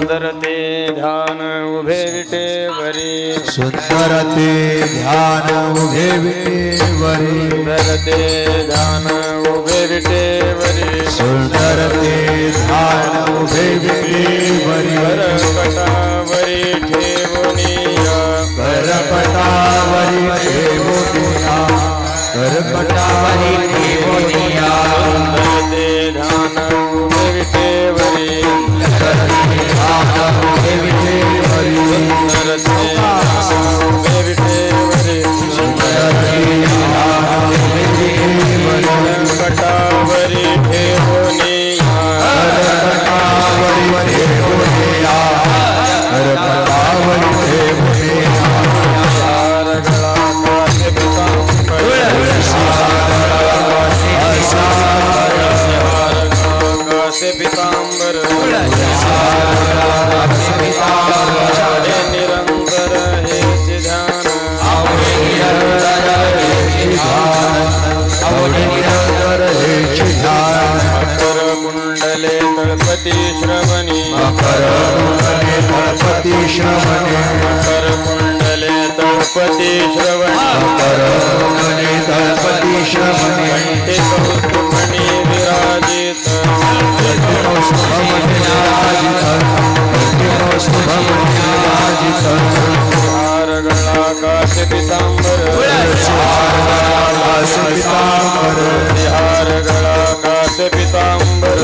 सुंदर ते ध्यान उभे विटेवरी सुंदर ते ध्यान उभे विटेवरी सुंदर ते ध्यान उभे विटेवरी सुंदर ते ध्यान उभे विटेवरी करपटावरी ठेवुनिया करपटावरी ठेवुनिया करपटावरी ठेवुनिया सुंदर ते ध्यान उभे विटेवरी सुंदर ते ध्यान उभे विटेवरी सुंदर ते ध्यान उभे विटेवरी सुंदर ते ध्यान उभे विटेवरी करपटावरी ठेवुनिया करपटावरी ठेवुनिया करपटावरी ठेवुनिया से पीतांबर निरंतर हे ध्यान मकर कुंडले तळपती श्रवणी मकर कुंडले तळपती श्रवणे मकर कुंडले तळपती श्रवणी मकर कुंडले तळपती श्रवणे कंठे कौस्तुभमणी विराजित हार गळा काश पीतांबर हार गळा काश पीतांबर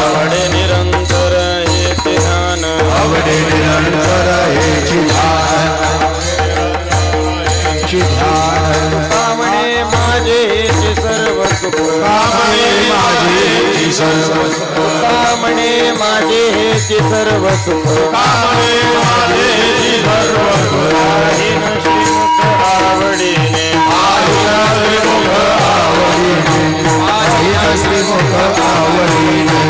आवडे निरंतर हे ध्यान आवडे निरंतर हे ध्यान कामणे माझे हे सर्व सुख कामणे माझे हे सर्व सुख कामणे माझे हे सर्व सुख कामणे माझे हे सर्व सुख आहीन श्रीमुख आवडीने श्रीमुख आवडीने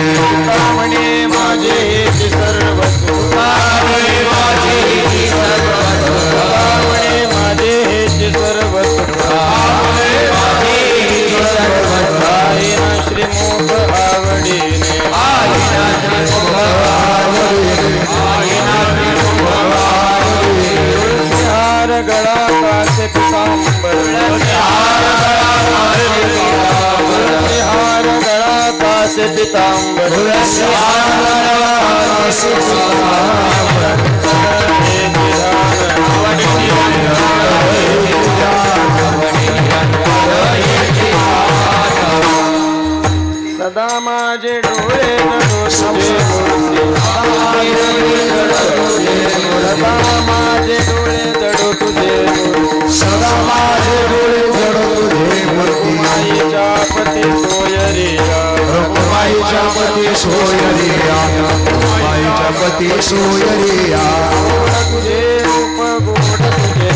कामणे माझे हे सर्व सुख कामणे माझे हे सर्व सुख कामणे माझे हे सर्व सुख कामणे माझे हे सर्व सुख आहीन श्रीमुख आवडीने हार गळा काश पीतांबर हार गळा काश पीतांबर सदा माझे डोळे सदा माझे डोळे जडो तुझे सदा माझे डोळे जडो तुझे मूर्ती माईच्या पती सोयरिया माईच्या पती सोयरिया माईच्या पती सोयरिया तुझे रूप गोड तुझे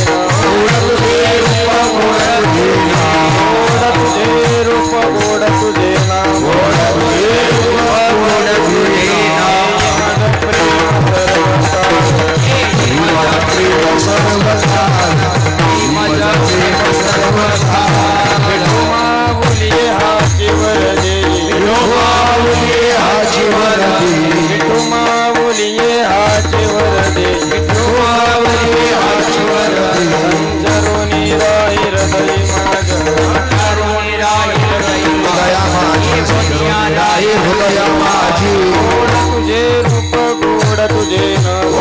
तुझे रूप गोड तुझे नाम बोलिए हाची वरदे बोलिए हाची वरदे जरोनी राही हृदय माझी गोड तुझे रूप गोड तुझे नाम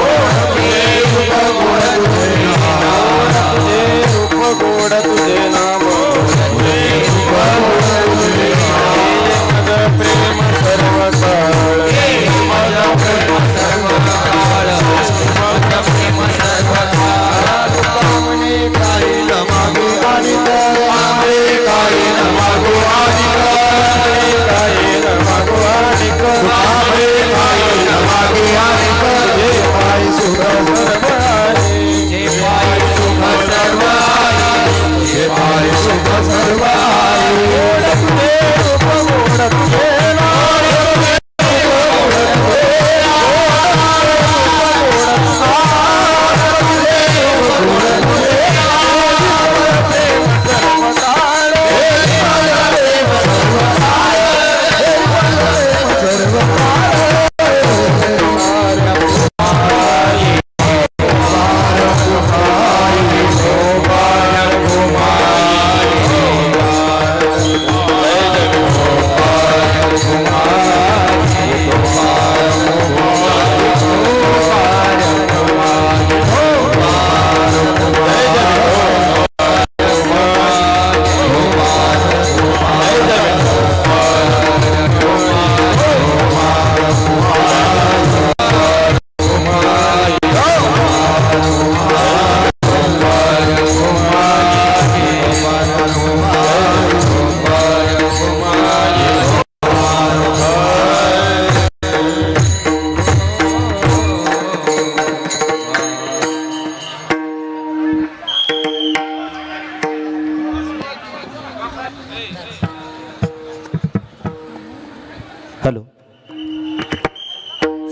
तुझे रूप गोड तुझे नाम मद प्रेम सर्व काळ कामने काही न मागे आणि काही न मागो आणि काही न मागो आणि काही न मागे आणि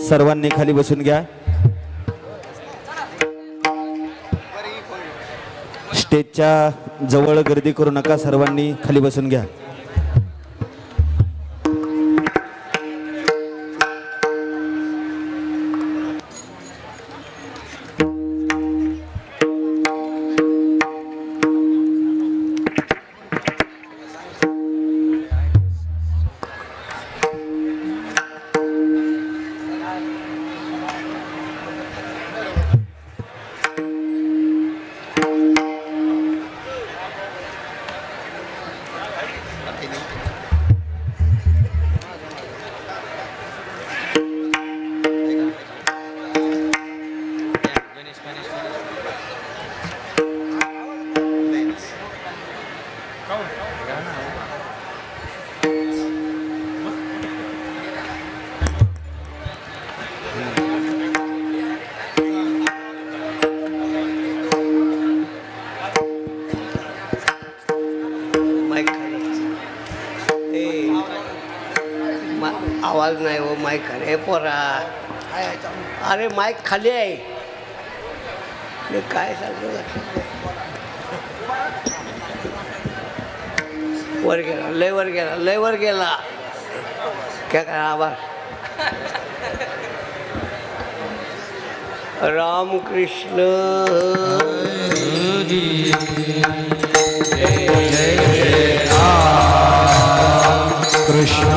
सर्वांनी खाली बसून घ्या. स्टेजच्या जवळ गर्दी करू नका. सर्वांनी खाली बसून घ्या. आवाज नाही हो माईक खाली आहे पोरा. अरे माईक खाली आहे. मी काय सांगतो वर गेला लय वर गेला लय वर गेला क्या काय आवाज. रामकृष्ण कृष्ण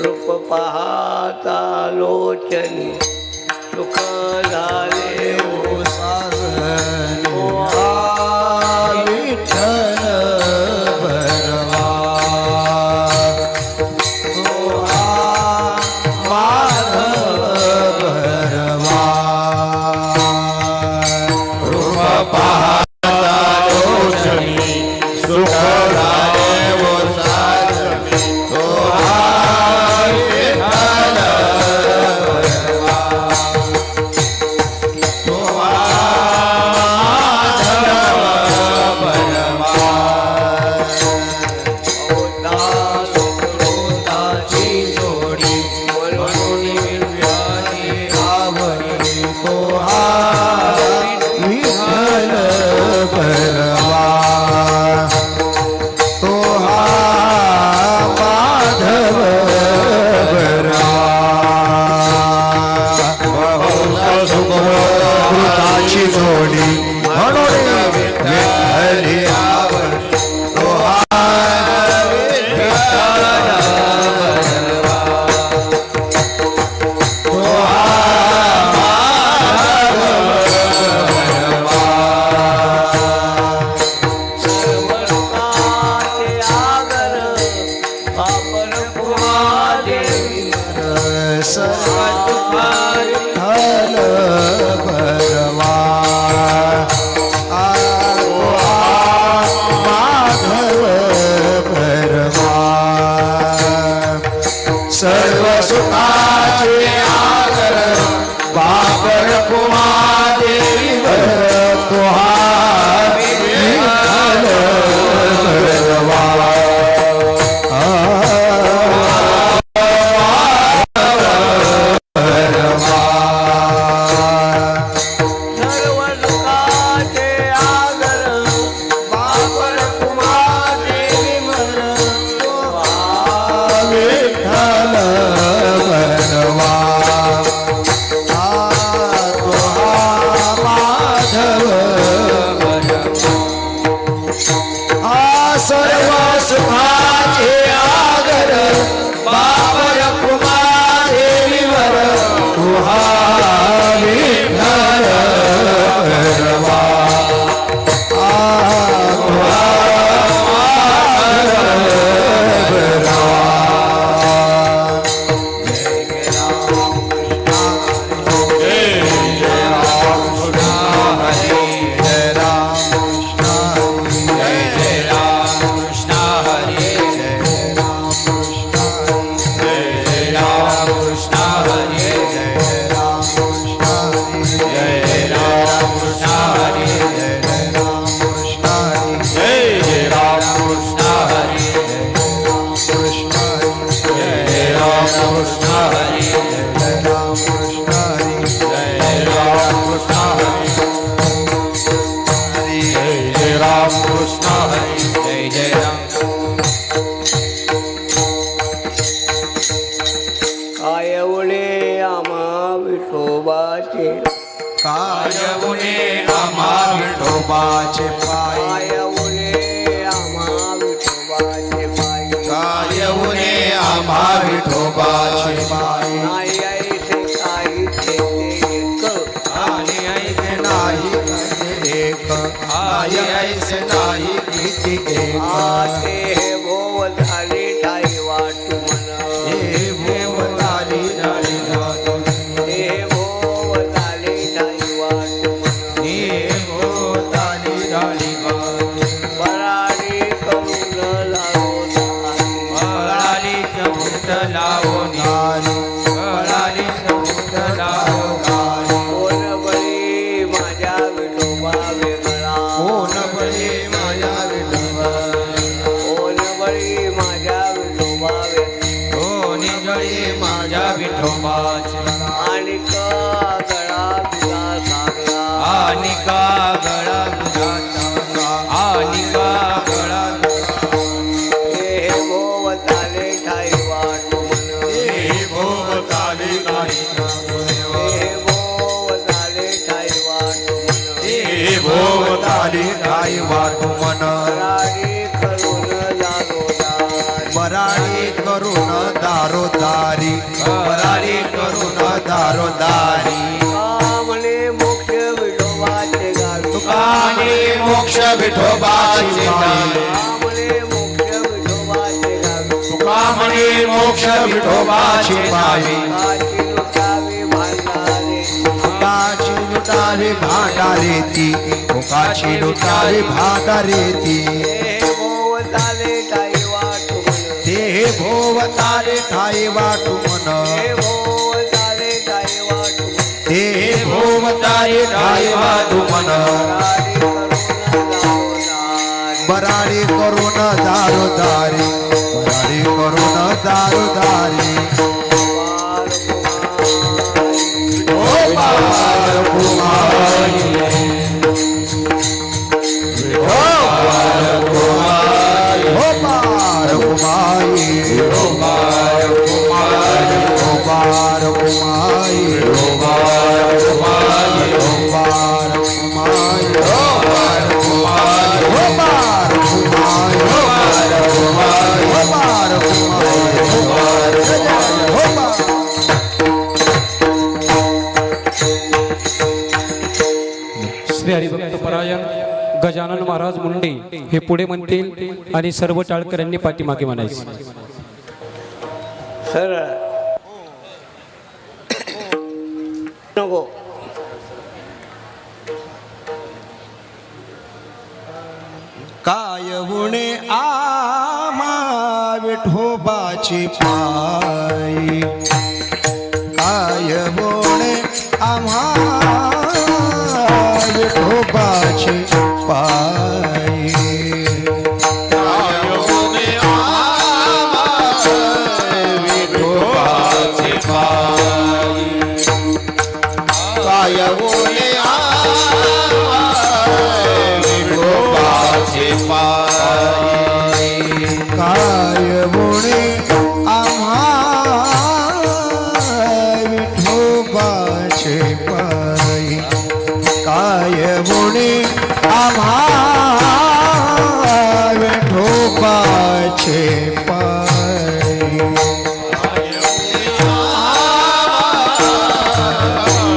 रूप पाहता लोचनी सुख झाले ओ साजन विठ्ठल भरवा तो माधव भरवा रूप पाहता लोचनी सुख झाले ओ साजन तो विठ्ठल भरवा आई ऐसे नाही किती एक हे भोव झाले ठाई वाटू मन हे भोवताली झाली वाटू हे भोव झाले ठाई वाटू मन हे भोवताली झाली वाटू बराडी करून पळाली चमूत लावून पळाली चमूत लावून कोण बळी माझ्या विठोबा वेगळा कोण बळे माझ्या विठोबा कोण बळी माझ्या विठोबा वेगळा कोणी जळे माझ्या विठोबाचे आणि गळा तुला सांगला आणि का गळा तुझा चांगला आणि का गळा हे भोव झाले ठाई वाटू मन हे भोवताली नाही हे भोव झाले ठाई वाटू मन हे भोवताली नाही वाटू मन बराडी करून दारोदार बराडी करून दारोदारी बराडी करून दारोदारी म्हणे मोक्ष विठोबाचे गावी तुकाने मोक्ष विठोबाचे गावी म्हणे मोक्ष विठोबाचे गावी तुका म्हणे मोक्ष विठोबाचे गावी काची लुटावी भांडारे तुकाची लुटावी भांडारे ती तुकाची लुटावी भांडारे ती हे भोव झाले ठाई वाटू मन ते भोवताले ठाई वाटू मन हे भोव झाले ठाई वाटू मन ते भोवताले ठाई वाटू मन बराडी करून दारोदार बराडी करून दारोदारी वार ओ पार कुमारी ओ पार कुमारी ओ पार कुमारी ओ पार कुमारी ओ पार कुमारी ओ पार कुमारी ओ पार कुमारी ओ पार कुमारी ओ पार कुमारी ओ पार कुमारी ओ पार कुमारी ओ पार श्री हरिभक्त परायण गजानन महाराज मुंडे हे पुढे म्हणतील आणि सर्व टाळकऱ्यांनी पाठीमागे म्हणायचे. सरळ नको काय गुणे आमा विठोबाची पायी काय गुणे आम्हा विठोबाची पायी काय गुणे आम्हा विठोबाची पायी काय गुणे काय बोणे आम्हा विठोबाचे पायी काय बोणे आम्हा विठोबाचे पायी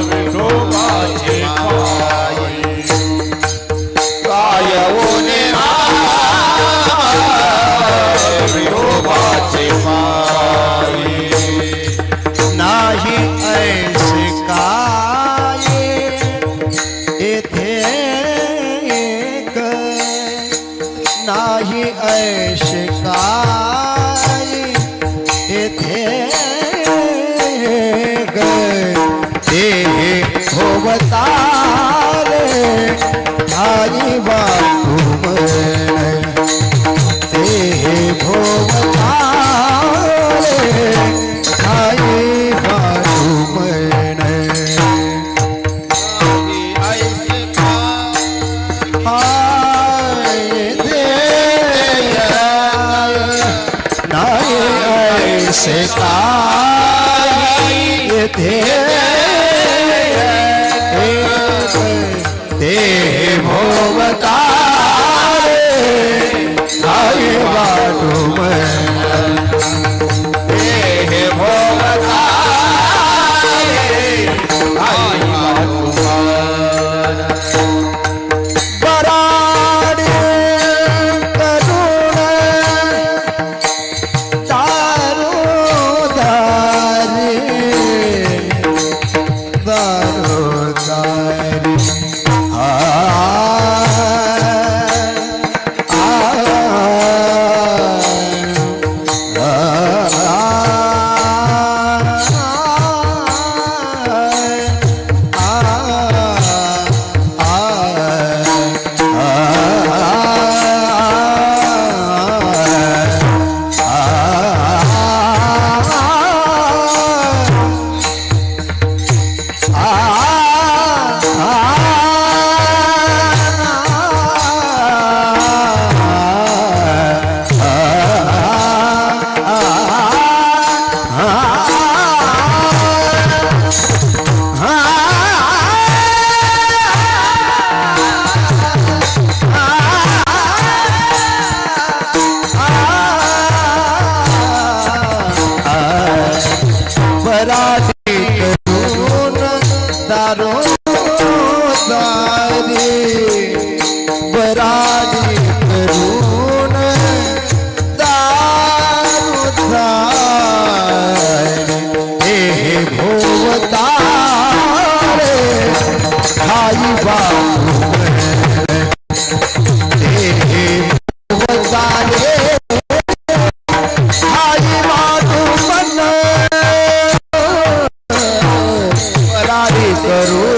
विठोबाचे पायी काय बोणे विठोबाचे पायी नाही ऐसे काय येथे एक नाही ऐसे काय येथे एक ते भोवताले ठाई वाटू मन ते भोवताले ठाई वाटू मन हाय दे नाही ऐसे काय येथे ते भोवताले ठाई वाटू मन ते भोवताले ठाई वाटू मन बरा बराडी करून दारू हे भोवतारे खाई बाबू हे भोवतारे खाई बाबू मन बराडी करून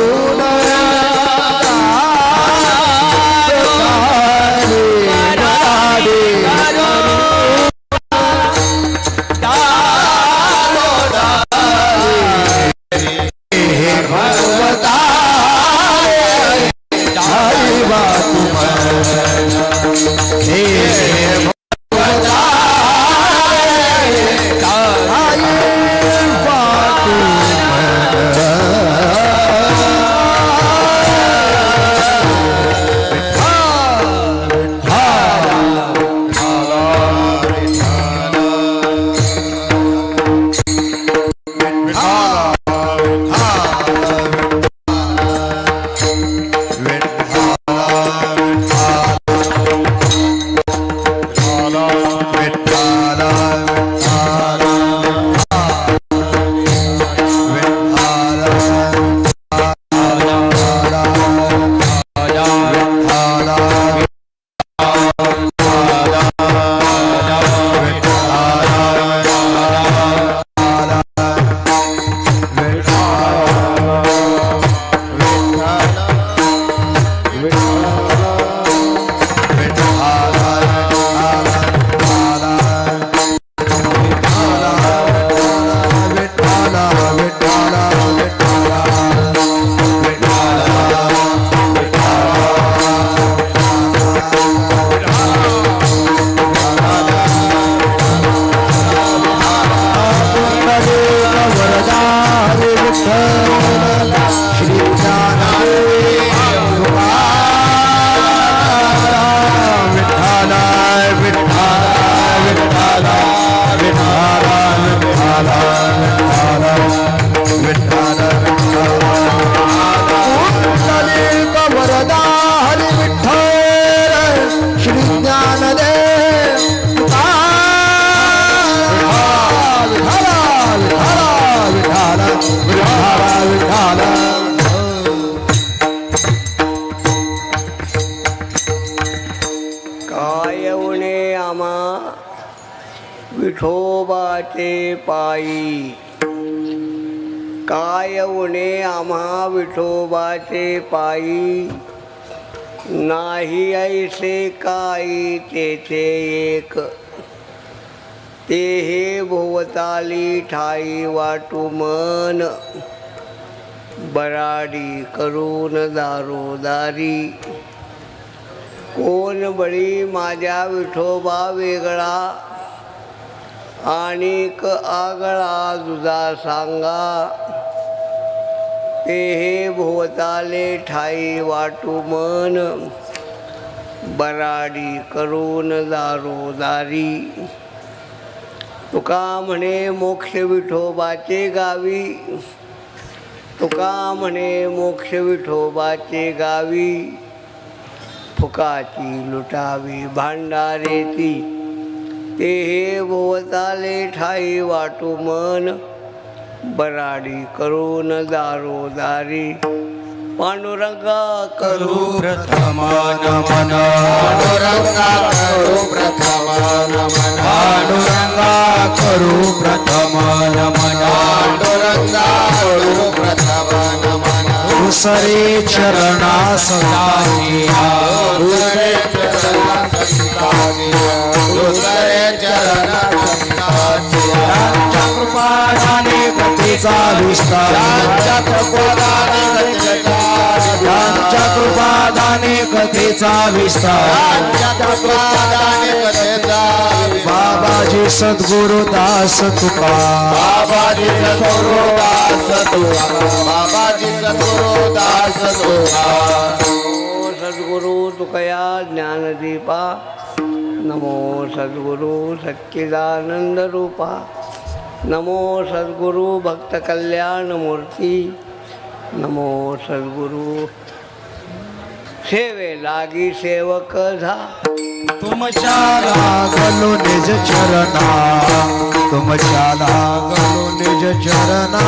विठोबाचे पायी काय उणे आम्हा विठोबाचे पायी नाही ऐसे काही तेथे एक ते हे भोवताली ठाई वाटू मन बराडी करून दारोदारी कोण बळी माझ्या विठोबा वेगळा आणिक आगळा दुधा सांगा ते हे भोवताले ठाई वाटू मन बराडी करून दारोदारी तुका म्हणे मोक्ष विठोबाचे गावी तुका म्हणे मोक्ष विठोबाचे गावी फुकाची लुटावी भांडारेची ते हे भोवताले ठाई वाटू मन बराडी करून दारोदारी पांडुरंगा करू प्रथम नमन पांडुरंगा करू प्रथम नमन पांडुरंगा करू प्रथम नमन पांडुरंगा करू प्रथम नमन दुसरे चरणास दानिया दुसरे चरणास दानिया दुसरे चरणास दानिया कृपादाने गतीचा विस्तार कृपादाने कथेचा विस्तार बाबाजी सद्गुरु दास तुका बाबाजी सद्गुरु दास तुका बाबाजी सद्गुरु दास तुका सद्गुरु तुकया ज्ञानदीपा नमो सद्गुरु सच्चिदानंद रूपा नमो सद्गुरु भक्त कल्याण मूर्ती नमो सद्गुरु सेवे लागी सेवक झा तुमच्या लागलो निज चरणा तुमच्या लागलो निज चरणा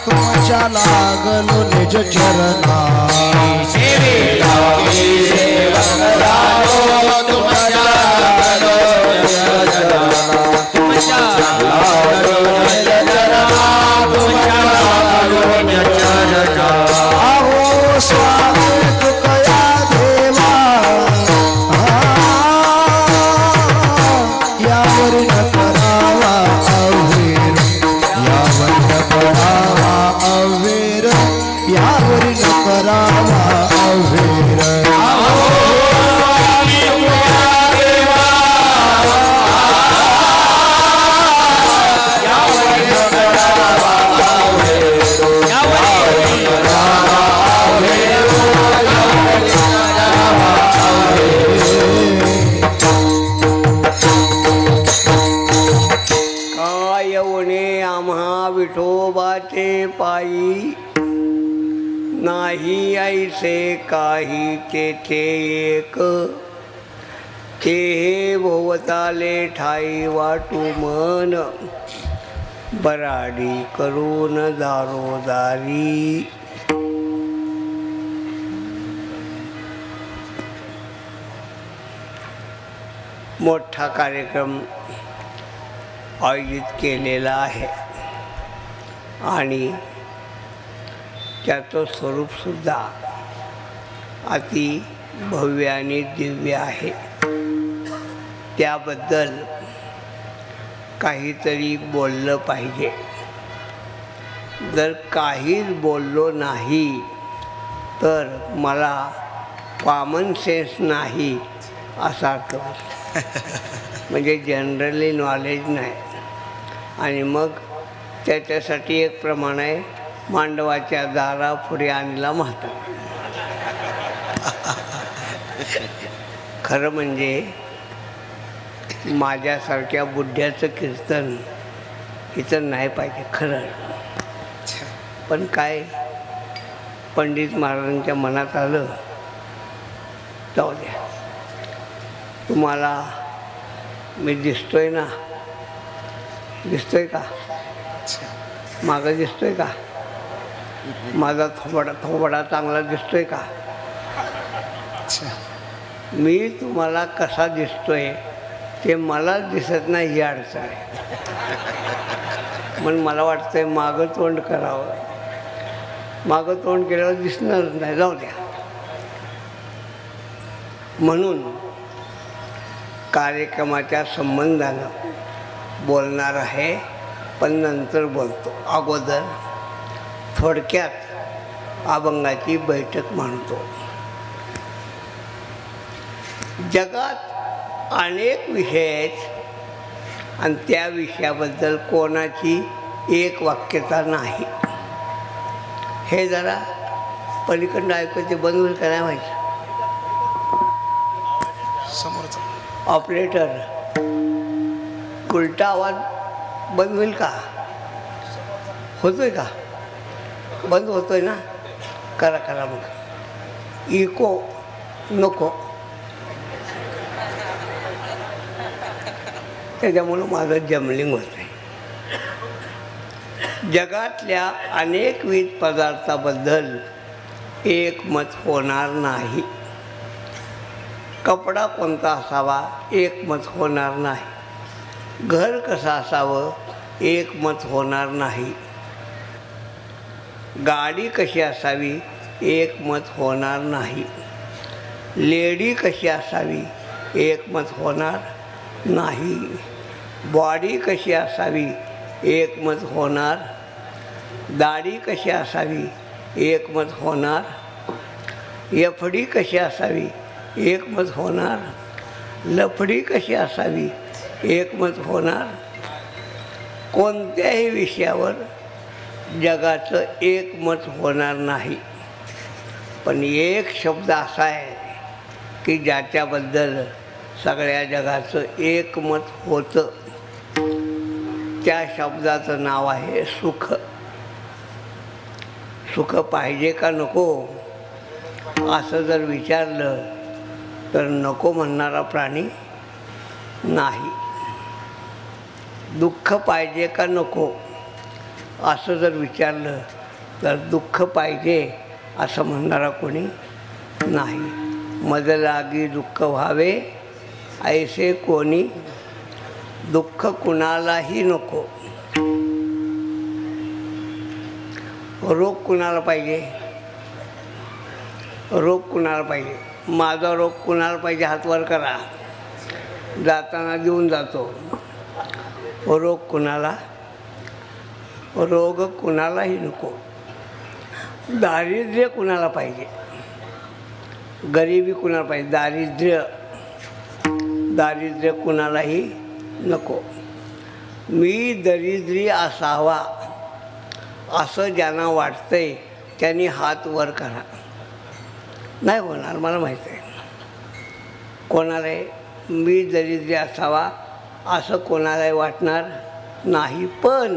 तुमच्या लागलो निज चरणा सेवे लागी सेवक झालो तुमच्या लागलो निज चरणा तुमच्या लागलो निज चरणा तुमच्या लागलो निज चरणा अहो स्वामी तुकया देवा यावर न करावा अवेर यावर न करावा अवेर यावर न करावा अवेर विठोबाचे पायी नाही ऐसे काही तेथे एक ते हे भोवताले ठाई वाटू मन बराडी करून दारोदारी मोठा कार्यक्रम आयोजित केलेला आहे आणि त्याचं स्वरूपसुद्धा अति भव्य आणि दिव्य आहे. त्याबद्दल काहीतरी बोललं पाहिजे. जर काहीच बोललो नाही तर मला कॉमन सेन्स नाही असा अर्थ म्हणजे जनरली नॉलेज नाही. आणि मग त्याच्यासाठी एक प्रमाण आहे, मांडवाच्या दारा पुढे आणला म्हातारा. खरं म्हणजे माझ्यासारख्या बुड्ढ्याचं कीर्तन इथं नाही पाहिजे खरं. पण काय पंडित महाराजांच्या मनात आलं, जाऊ द्या. तुम्हाला मी दिसतोय ना, दिसतोय का? मागं दिसतोय का? माझा थोबडा चांगला दिसतोय का? मी तुम्हाला कसा दिसतोय ते मलाच दिसत नाही, ही अडचण आहे. म्हणून मला वाटतंय मागं तोंड करावं. मागं तोंड केल्यावर दिसणार नाही, जाऊ द्या. म्हणून कार्यक्रमाच्या संबंधानं बोलणार आहे, पण नंतर बोलतो. अगोदर थोडक्यात अभंगाची बैठक मांडतो. जगात अनेक विषय आहेत आणि त्या विषयाबद्दल कोणाची एक वाक्यता नाही. हे जरा पलीकडनं ऐकू, ते बंद होईल का नाही माहिती. ऑपरेटर उलटा आवाज बंद होईल का? होतोय का? बंद होतोय ना? करा करा. मग इको नको. त्याच्यामुळं माझं जमलिंग होत आहे. जगातल्या अनेकविध पदार्थाबद्दल एकमत होणार नाही. कपडा कोणता असावा एकमत होणार नाही. घर कसं असावं एकमत होणार नाही. गाडी कशी असावी एकमत होणार नाही. लेडी कशी असावी एकमत होणार नाही. बॉडी कशी असावी एकमत होणार. दाढी कशी असावी एकमत होणार. एफडी कशी असावी एकमत होणार. लफडी कशी असावी एकमत होणार. कोणत्याही विषयावर जगाचं एकमत होणार नाही. पण एक शब्द असा आहे की ज्याच्याबद्दल सगळ्या जगाचं एकमत होतं. त्या शब्दाचं नाव आहे सुख. सुख पाहिजे का नको? असं जर विचारलं तर नको म्हणणारा प्राणी नाही. दुःख पाहिजे का नको असं जर विचारलं तर दुःख पाहिजे असं म्हणणारा कोणी नाही. मज लागी दुःख व्हावे ऐसे कोणी, दुःख कुणालाही नको. रोग कुणाला पाहिजे? रोग कुणाला पाहिजे? माझा रोग कुणाला पाहिजे? हात वर करा. जाताना देऊन जातो. रोग कुणाला? रोग कुणालाही नको. दारिद्र्य कुणाला पाहिजे? गरिबी कुणाला पाहिजे? दारिद्र्य कुणालाही नको. मी दरिद्री असावा असं ज्यांना वाटतंय त्यांनी हात वर करा. नाही होणार, मला माहीत आहे. कोणाला मी दरिद्री असावा असं कोणालाही वाटणार नाही. पण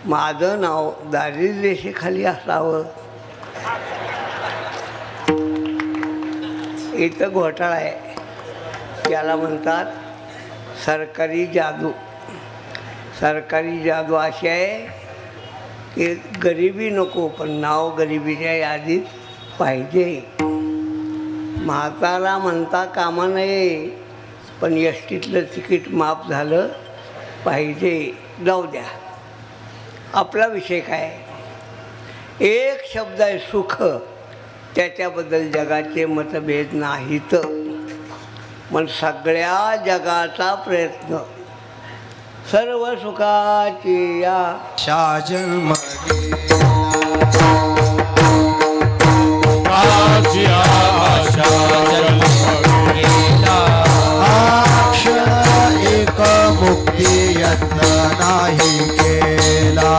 माझं नाव दारिद्र्यरेषेखाली असावं इथं घोटाळा आहे. त्याला म्हणतात सरकारी जादू. सरकारी जादू अशी आहे की गरिबी नको पण नाव गरिबीच्या यादीत पाहिजे. म्हातारा म्हणता कामा नये पण एसटीतलं तिकीट माफ झालं पाहिजे. जाऊ द्या, आपला विषय काय? एक शब्द आहे सुख. त्याच्याबद्दल जगाचे मतभेद नाहीत. पण सगळ्या जगाचा प्रयत्न सर्व सुखाची आशा जन्म एक मुक्ती यत्न नाही केला.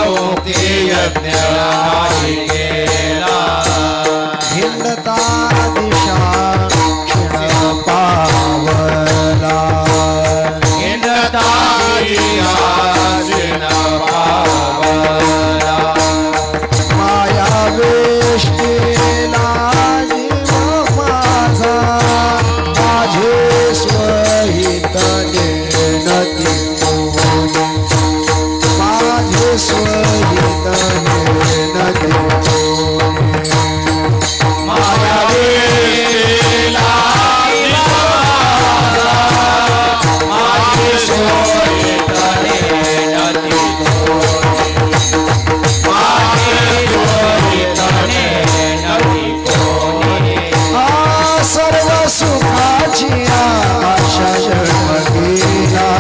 मुक्ती यत्न नाही केला. हिंडता दिशा क्षण पावला. हिंडता दिशा क्षण पावला. माया वेष्टीला जीव माझा माझे स्वहित नेणती कोणी. माझे स्वहित नेणती कोणी. माया वेष्टीला माझे स्वहित नेणती कोणी. सर्व सुखाची आशा जन्मला.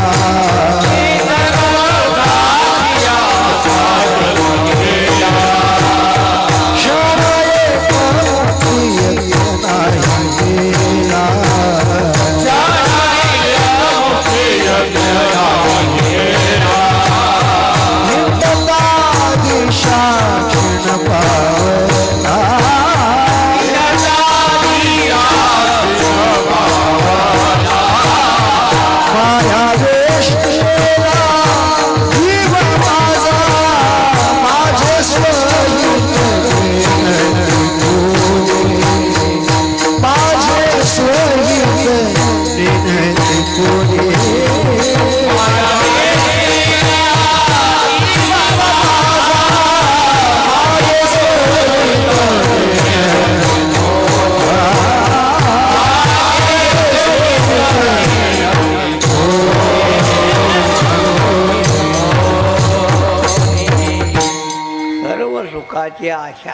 सुखाची आशा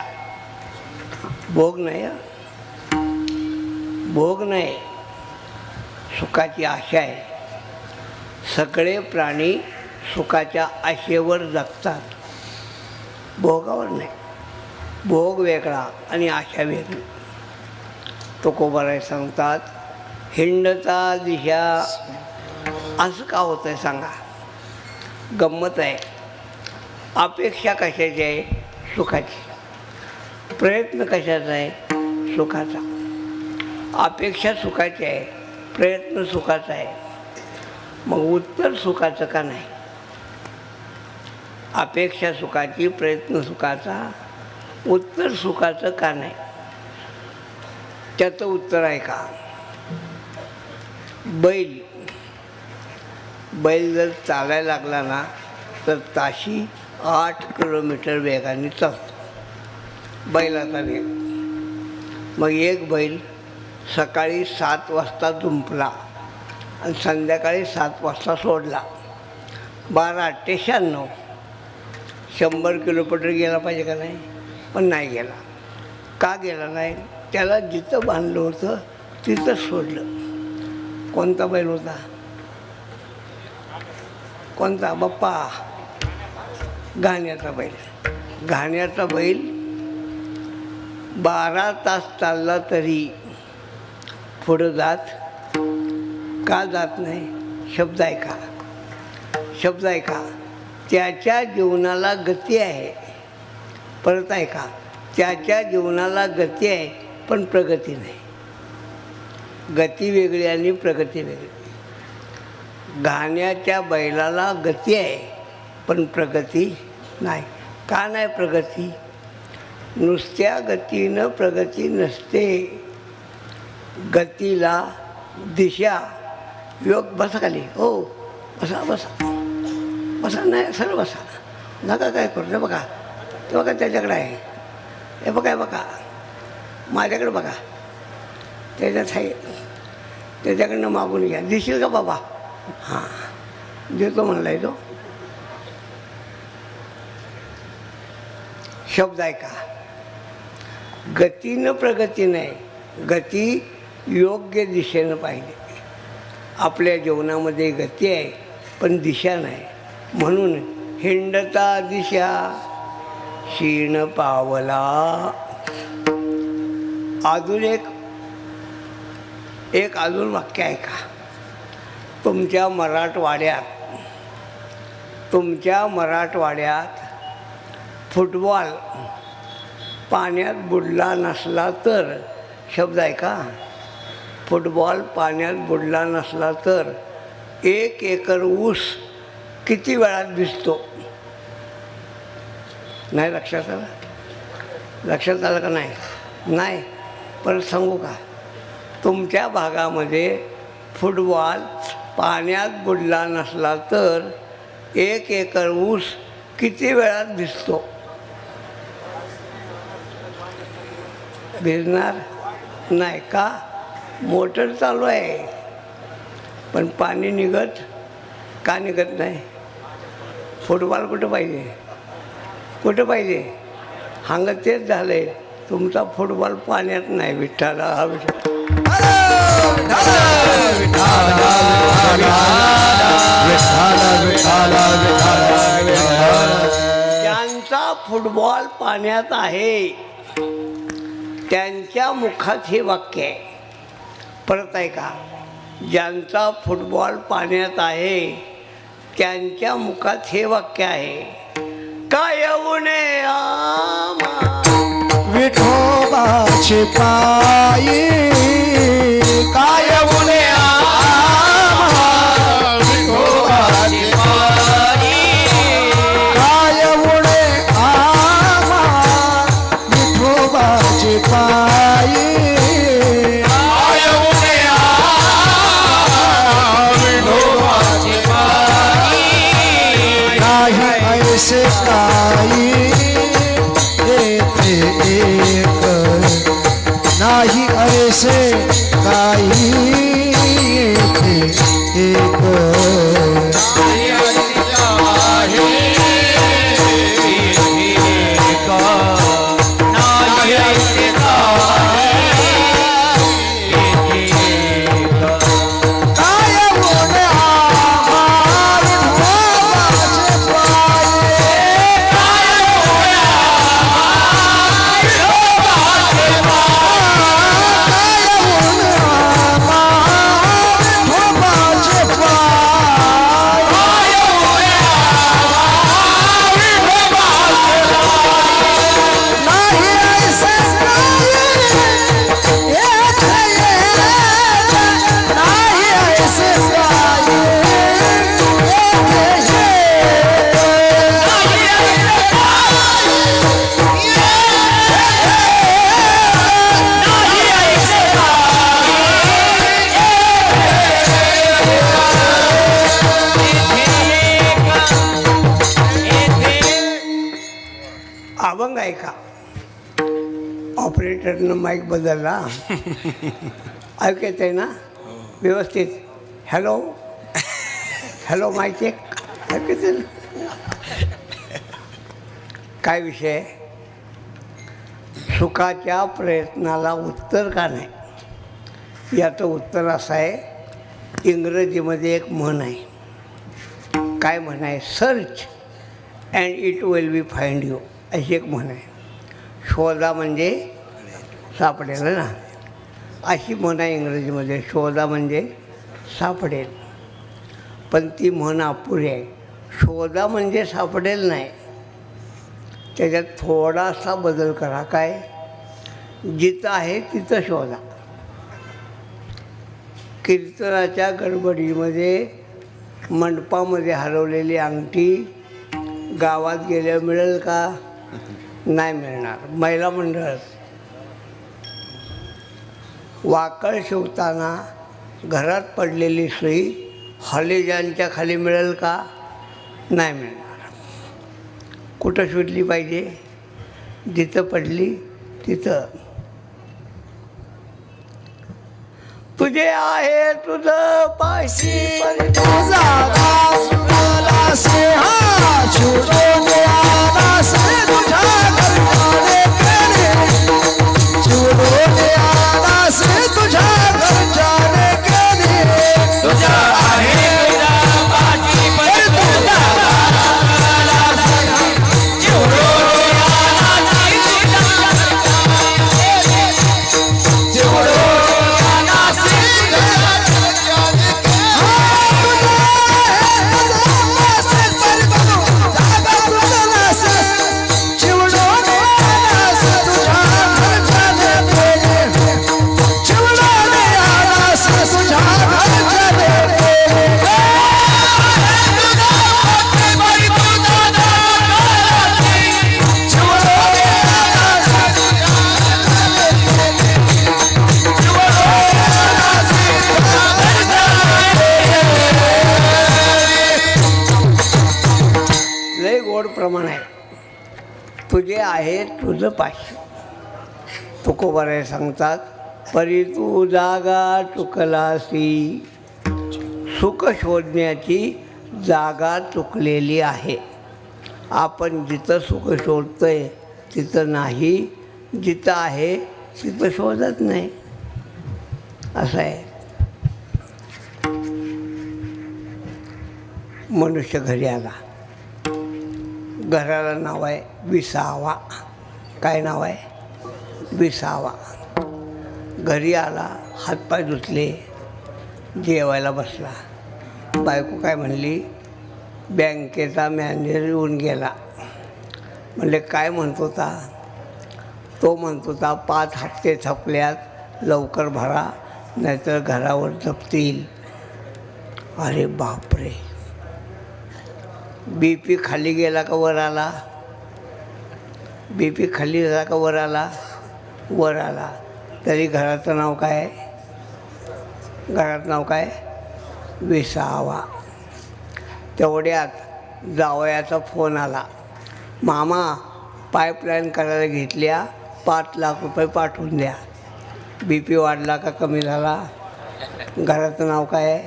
भोग नाही. भोग नाही, सुखाची आशा आहे. सगळे प्राणी सुखाच्या आशेवर जगतात, भोगावर नाही. भोग वेगळा आणि आशा वेगळी. तुकोबाराय सांगतात हिंडता दिशा. असं का होतं आहे सांगा? गंमत आहे. अपेक्षा कशाची आहे? सुखाची. प्रयत्न कशाचा आहे? सुखाचा. अपेक्षा सुखाची आहे, प्रयत्न सुखाचा आहे. मग उत्तर सुखाचं का नाही? अपेक्षा सुखाची, प्रयत्न सुखाचा, उत्तर सुखाचं का नाही? त्याचं उत्तर आहे का? बैल जर चालायला लागला ना तर ताशी 8 किलोमीटर वेगाने चालतो बैलाचा वेग. मग एक बैल सकाळी 7 वाजता जुंपला आणि संध्याकाळी 7 वाजता सोडला. 12×8 = 96. 100 किलोमीटर गेला पाहिजे का नाही? पण नाही गेला. का गेला नाही? त्याला जिथं बांधलं होतं तिथं सोडलं. कोणता बैल होता? कोणता? बाप्पा, घाण्याचा बैल. घाण्याचा बैल 12 तास चालला तरी पुढं जात का जात नाही? शब्द आहे का? शब्द आहे का? त्याच्या जीवनाला गती आहे. परत आहे का? त्याच्या जीवनाला गती आहे पण प्रगती नाही. गती वेगळी आणि प्रगती वेगळी. घाण्याच्या बैलाला गती आहे पण प्रगती नाही. का नाही प्रगती? नुसत्या गतीनं प्रगती नसते. गतीला दिशा, योग. बसा खाली. हो, बसा बसा बसा. नाही, सरळ बसा. नका काय करू. हे बघा, ते बघा त्याच्याकडे आहे. हे बघा, हे बघा माझ्याकडे बघा. त्याच्यात आहे. त्याच्याकडनं मागून घ्या. दिसेल का बाबा? हां, देतो म्हणलाय तो. शब्द आहे का? गतीनं प्रगती नाही. गती योग्य दिशेनं पाहिजे. आपल्या जीवनामध्ये गती आहे पण दिशा नाही. म्हणून हिंडता दिशा क्षीण पावला. अजून एक अजून वाक्य आहे का? तुमच्या मराठवाड्यात फुटबॉल पाण्यात बुडला नसला तर, शब्द आहे का? फुटबॉल पाण्यात बुडला नसला तर 1 एकर ऊस किती वेळात भिजतो? नाही लक्षात आलं? लक्षात आलं का नाही? नाही. परत सांगू का? तुमच्या भागामध्ये फुटबॉल पाण्यात बुडला नसला तर 1 एकर ऊस किती वेळात भिजतो? भिजणार नाही. का? मोटर चालू आहे पण पाणी निघत का निघत नाही? फुटबॉल कुठं पाहिजे? कुठं पाहिजे? हांगत तेच झालं आहे. तुमचा फुटबॉल पाण्यात नाही. विठ्ठला हा विठ्ठल. ज्यांचा फुटबॉल पाण्यात आहे त्यांच्या मुखात हे वाक्य आहे. परत आहे का? ज्यांचा फुटबॉल पाण्यात आहे त्यांच्या मुखात हे वाक्य आहे. काय उणे आमा विठोबाचे पायी, काय उणे आमा विठोबाचे पायी, काय उणे आमा विठोबाचे पायी, काय उणे आमा विठोबाचे पायी. नाही ऐसे काही एक, नाही ऐसे काही एक. ऐका, ऑपरेटरनं माईक बदलला. ऐकू येत आहे ना व्यवस्थित? Hello hello mike check. ऐकू येते ना? काय विषय? सुखाच्या प्रयत्नाला उत्तर का नाही? याचं उत्तर असं आहे, इंग्रजीमध्ये एक म्हण आहे. काय म्हण आहे? Search and it will be find you, अशी एक म्हण आहे. शोधा म्हणजे सापडेल ना, अशी म्हण आहे इंग्रजीमध्ये. शोधा म्हणजे सापडेल. पण ती म्हण अपुरी आहे. शोधा म्हणजे सापडेल नाही, त्याच्यात थोडासा बदल करा. काय? जिथं आहे तिथं शोधा. कीर्तनाच्या गडबडीमध्ये मंडपामध्ये हरवलेली अंगठी गावात गेल्यावर मिळेल का? नाही मिळणार. महिला मंडळ वाकळ शिवताना घरात पडलेली सुई हॉलेजांच्या खाली मिळेल का? नाही मिळणार. कुठं शोधली पाहिजे? जिथं पडली तिथं. तुझे आहे तुझं पाशी प्रमाण आहे. तुझे आहे तुझं पाशी. तुकोबाराय सांगतात, परी तू जागा चुकलासी. सुख शोधण्याची जागा चुकलेली आहे. आपण जिथं सुख शोधतोय तिथं नाही, जिथं आहे तिथं शोधत नाही. असं आहे. मनुष्य घरी आला. घराला नाव आहे विसावा. काय नाव आहे? विसावा. घरी आला, हातपाय धुतले, जेवायला बसला. बायको काय म्हणली? बँकेचा मॅनेजर येऊन गेला. म्हणले काय म्हणत होता? तो म्हणत होता 5 हप्ते थकल्यात, लवकर भरा नाहीतर घरावर जप्ती येईल. अरे बापरे. BP खाली गेला का वर आला? BP खाली गेला का वर आला? वर आला. तरी घराचं नाव काय? घराचं नाव काय? विसावा. तेवढ्यात जावयाचा फोन आला, मामा पाईपलाईन करायला घेतल्या, 5 लाख रुपये पाठवून द्या. BP वाढला का कमी झाला? घराचं नाव काय?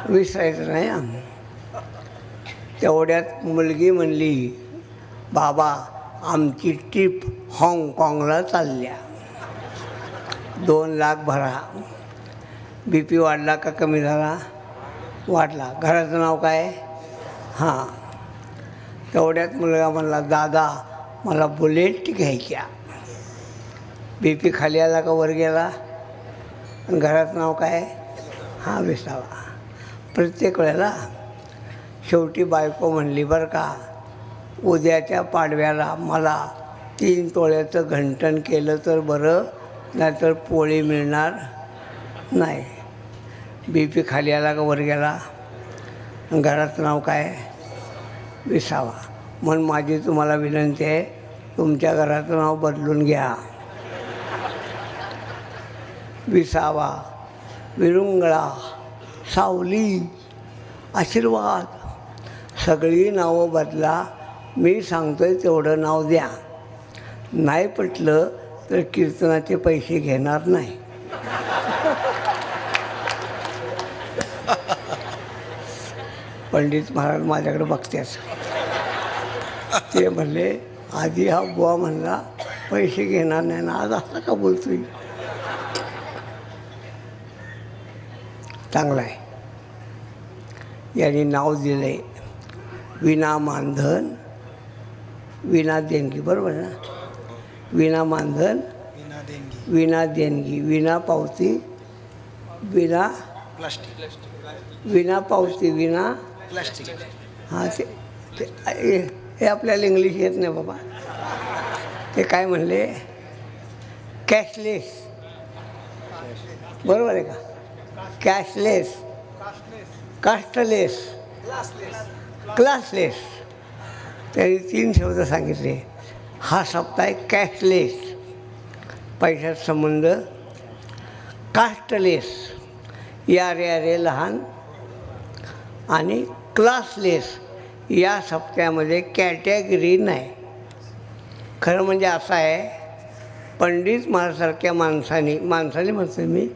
विसरायचं नाही. तेवढ्यात मुलगी म्हणली, बाबा आमची ट्रिप हाँगकाँगला चालल्या, 2 लाख भरा. BP वाढला का कमी झाला? वाढला. घराचं नाव काय? हां. तेवढ्यात मुलगा म्हणला, दादा मला बुलेट घ्यायच्या. BP खाली आला का वर गेला? आणि घराचं नाव काय? हां विसावा. प्रत्येक वेळेला शेवटी बायको म्हणली, बरं का उद्याच्या पाडव्याला मला 3 तोळ्याचं घंटण केलं तर बरं, नाहीतर पोळी मिळणार नाही. BP खाली आला का वर गेला? घराचं नाव काय? विसावा. म्हणून माझी तुम्हाला विनंती आहे, तुमच्या घराचं नाव बदलून घ्या. विसावा, विरुंगळा, सावली, आशीर्वाद, सगळी नावं बदला. मी सांगतोय तेवढं नाव द्या. नाही पटलं तर कीर्तनाचे पैसे घेणार नाही. पंडित महाराज माझ्याकडे बघतेच. ते म्हणले आधी हा बुवा म्हणला पैसे घेणार नाही ना, आज असं का बोलतोय. चांगला आहे. यांनी नाव दिलं आहे विना मानधन विना देणगी. बरोबर ना. विना मानधन विना देणगी विना पावती विना विना पावती विना हां ते हे आपल्याला इंग्लिश येत नाही बाबा. ते काय म्हणले कॅशलेस. बरोबर आहे का. Cashless casteless classless. त्यांनी 3 शब्द सांगितले. हा शब्द आहे कॅशलेस पैशात संबंध. कास्टलेस या रे लहान. आणि क्लासलेस या शब्दामध्ये कॅटेगरी नाही. खरं म्हणजे असं आहे पंडित महाराजसारख्या माणसाने म्हणतो मी,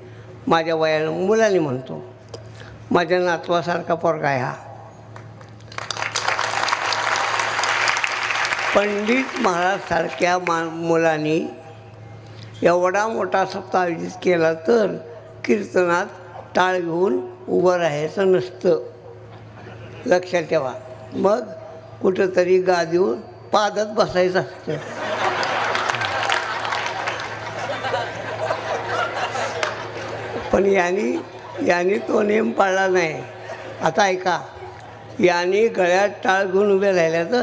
माझ्या वयानं मुलाने म्हणतो, माझ्या नातवासारखा पोरगा आहे हा. पंडित महाराजसारख्या मुलांनी एवढा मोठा सप्ताह आयोजित केला तर कीर्तनात टाळ घेऊन उभं राहायचं नसतं. लक्षात ठेवा. मग कुठंतरी गादीवर पादत बसायचं असतं. पण यांनी तो नियम पाळला नाही. आता ऐका, यांनी गळ्यात टाळ घेऊन उभे राहिल्यात.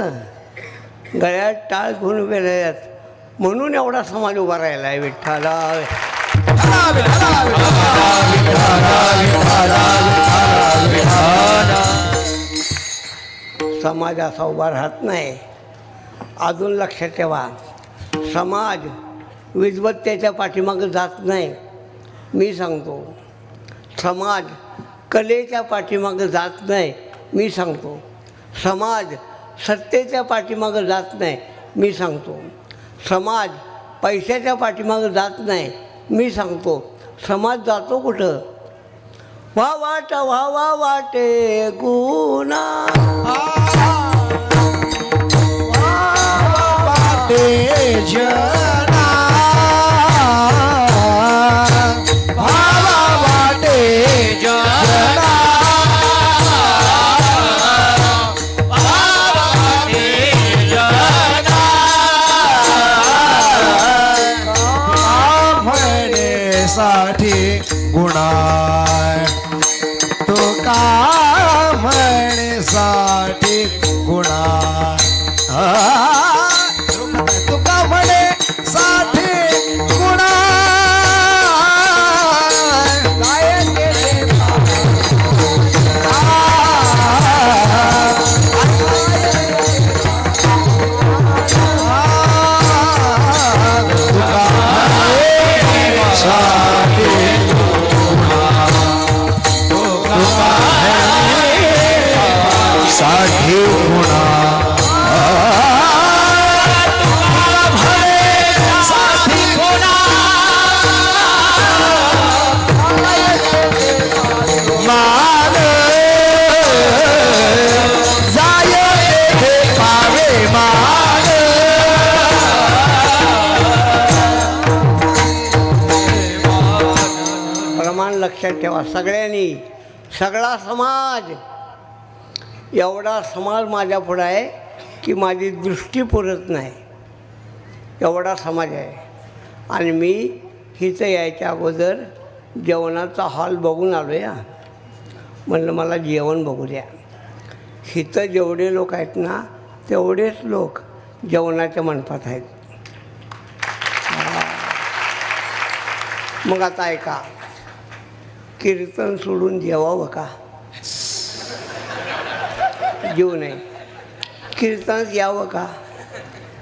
गळ्यात टाळ घेऊन उभे राहिल्यात म्हणून एवढा समाज उभा राहिला आहे. विठ्ठला समाज असा उभा राहत नाही. अजून लक्षात ठेवा, समाज विद्वत्तेच्या पाठीमागं जात नाही. मी सांगतो, समाज कलेच्या पाठीमागं जात नाही. मी सांगतो, समाज सत्तेच्या पाठीमागं जात नाही. मी सांगतो, समाज पैशाच्या पाठीमागं जात नाही. मी सांगतो, समाज जातो कुठं. वा वाटे गुना वाटे जना वाटे जना साठी गुणा तो का म्हणेसाठी गुणा तुका म्हणे साठी गुणा साठी गुणा मान जाय पावे मान प्रमाण लक्षात ठेवा सगळ्यांनी. सगळा समाज, एवढा समाज माझ्या पुढं आहे की माझी दृष्टी पुरत नाही. एवढा समाज आहे. आणि मी इथं यायच्या अगोदर जेवणाचा हॉल बघून आलो या. म्हणलं मला जेवण बघू द्या. इथं जेवढे लोक आहेत ना तेवढेच लोक जेवणाच्या मंडपात आहेत. मग आता ऐका, कीर्तन सोडून जेवावं का? जेवू नये. कीर्तनात यावं का?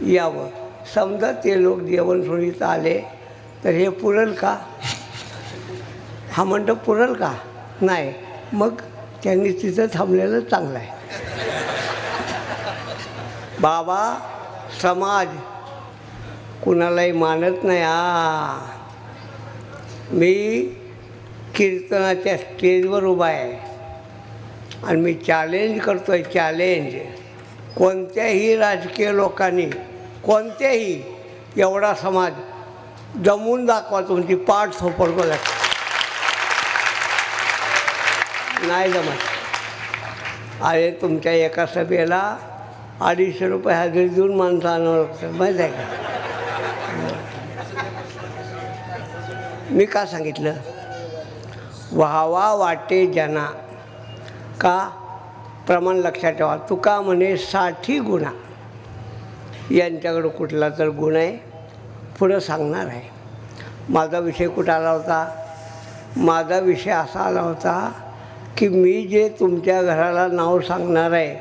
यावं. समजा ते लोक जेवण सोडीत आले तर हे पुरल का? हा मंडप पुरल का? नाही. मग त्यांनी तिथं थांबलेलं चांगलं आहे. बाबा, समाज कुणालाही मानत नाही. मी कीर्तनाच्या स्टेजवर उभा आहे आणि मी चॅलेंज करतो आहे. चॅलेंज कोणत्याही राजकीय लोकांनी, कोणत्याही एवढा समाज जमवून दाखवा, तुमची पाठ थोपडतो नाही जमत. अरे तुमच्या एका सभेला 250 रुपये हजेरी देऊन माणसं आणावं लागतं, माहीत आहे का? मी का सांगितलं? व्हावा वाटे जना. का? प्रमाण लक्षात ठेवा. तुका म्हणे 60 गुणा. यांच्याकडं कुठला तर गुण आहे, पुढं सांगणार आहे. माझा विषय कुठं आला होता? माझा विषय असा आला होता की मी जे तुमच्या घराला नाव सांगणार आहे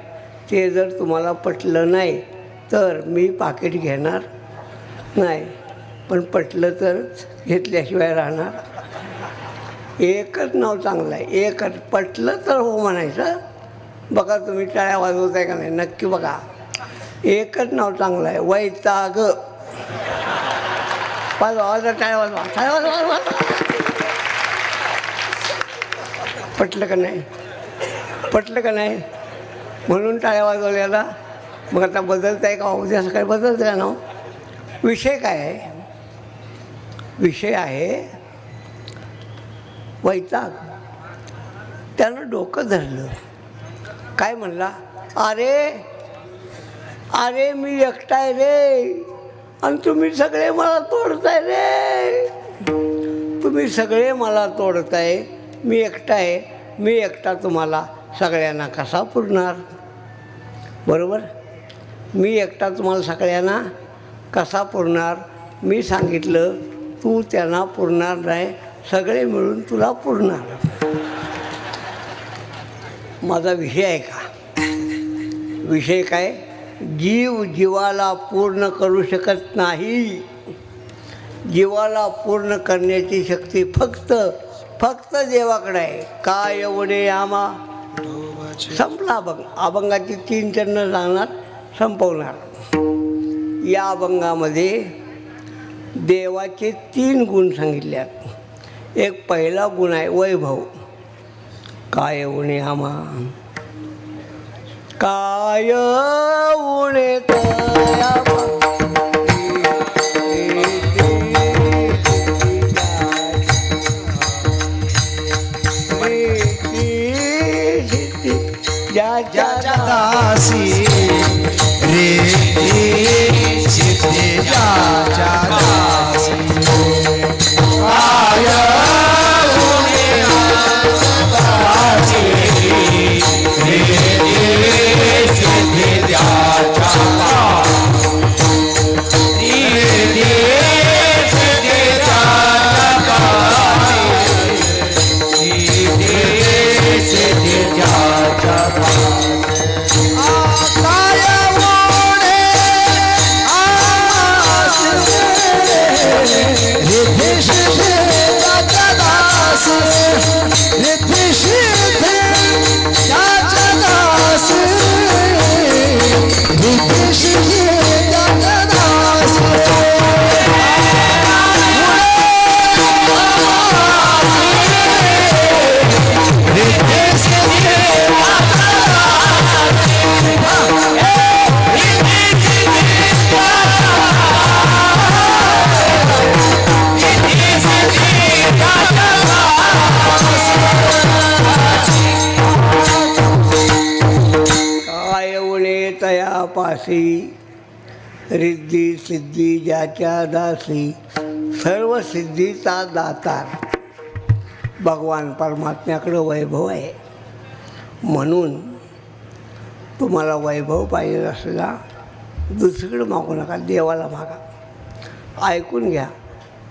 ते जर तुम्हाला पटलं नाही तर मी पाकिट घेणार नाही, पण पटलं तर घेतल्याशिवाय राहणार. एकच नाव चांगलं आहे, एकच. पटलं तर हो म्हणायचं. बघा तुम्ही टाळ्या वाजवताय का नाही? नक्की बघा. एकच नाव चांगलं आहे, वैताग. वाजवा, टाळ्या वाजवा, टाळ्या वाजवा. पटलं का नाही? पटलं का नाही? म्हणून टाळ्या वाजवल्याला. मग आता बदलत आहे का? उद्या सकाळी बदलतं का नाव? विषय काय आहे? विषय आहे वैताग. त्यानं डोकं धरलं. काय म्हणला? अरे मी एकटा आहे रे, आणि तुम्ही सगळे मला तोडताय रे. तुम्ही सगळे मला तोडताय, मी एकटा आहे. मी एकटा तुम्हाला सगळ्यांना कसा पुरणार? बरोबर? मी एकटा तुम्हाला सगळ्यांना कसा पुरणार? मी सांगितलं तू त्यांना पुरणार नाही, सगळे मिळून तुला पुरणार. माझा विषय आहे का? विषय काय? जीव जीवाला पूर्ण करू शकत नाही. जीवाला पूर्ण करण्याची शक्ती फक्त देवाकडे आहे. काय एवढे आमा संपला. अभंग. अभंगाची 3 चरणं सांगणार, संपवणार. या अभंगामध्ये देवाचे 3 गुण सांगितल्यात. एक पहिला गुण आहे वैभव. काय उणे आमा, काय उणे ज्याच्या दासी रे सिद्धे ज्याच्या दासी. काय उणे दासी रे सिद्धे ज्याच्या पासी. रिद्धी सिद्धी ज्याच्या दासी. सर्व सिद्धीचा दातार भगवान परमात्म्याकडं वैभव आहे. म्हणून तुम्हाला वैभव पाहिजे असला दुसरीकडे मागू नका, देवाला मागा. ऐकून घ्या.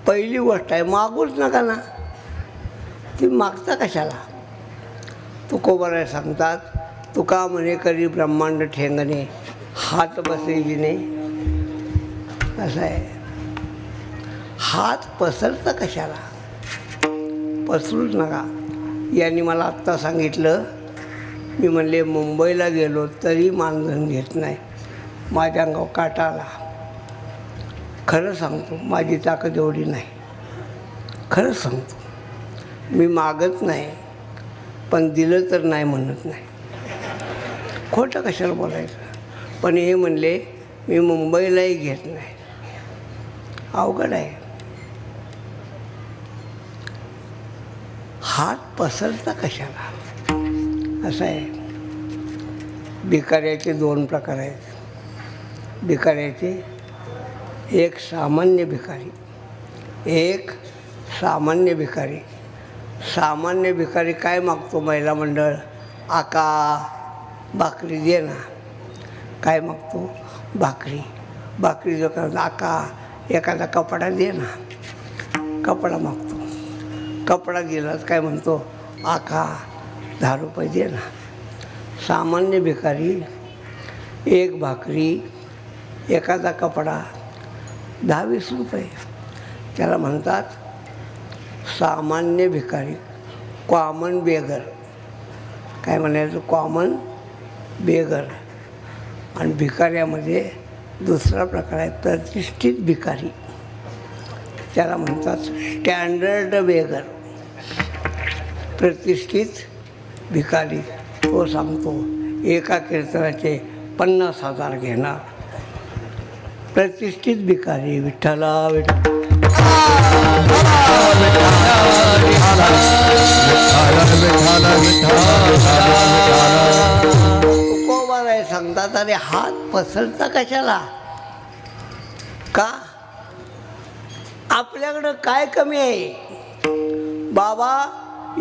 पहिली गोष्ट आहे, मागूच नका ना. ती मागता कशाला? तुकोबराय सांगतात, तुका म्हणे करी ब्रह्मांड ठेंगणे, हात बसे जिने. असं आहे. हात पसरतं कशाला? पसरूच नका. यांनी मला आत्ता सांगितलं, मी म्हणले मुंबईला गेलो तरी मानधन घेत नाही. माझ्या अंगावर काटा आला. खरं सांगतो, माझी ताकद एवढी नाही. खरं सांगतो, मी मागत नाही, पण दिलं तर नाही म्हणत नाही. खोटं कशाला बोलायचं. पण हे म्हणले मी मुंबईलाही घेत नाही. अवघड आहे. हात पसरता कशाला. असं आहे. भिकाऱ्याचे 2 प्रकार आहेत. भिकाऱ्याचे, एक सामान्य भिकारी, एक सामान्य भिकारी. सामान्य भिकारी काय मागतो? महिला मंडळ, आका भाकरी दे ना. काय मागतो? भाकरी. भाकरी जो करत आका एखादा कपडा दे ना. कपडा मागतो. कपडा दिलाच काय म्हणतो? आका 10 रुपये दे ना. सामान्य भिकारी, एक भाकरी, एखादा कपडा, 10-20 रुपये. त्याला म्हणतात सामान्य भिकारी, कॉमन बेगर. काय म्हणायचं? Common beggar. आणि भिकाऱ्यामध्ये दुसरा प्रकार आहे प्रतिष्ठित भिकारी. त्याला म्हणतात स्टँडर्ड बेगर. प्रतिष्ठित भिकारी तो सांगतो एका कीर्तनाचे 50,000 घेणार. प्रतिष्ठित भिकारी विठ्ठला विठ्ठला तुकोबा आहे सांगतात. अरे हात पसरता कशाला? का? आपल्याकडं काय कमी आहे? बाबा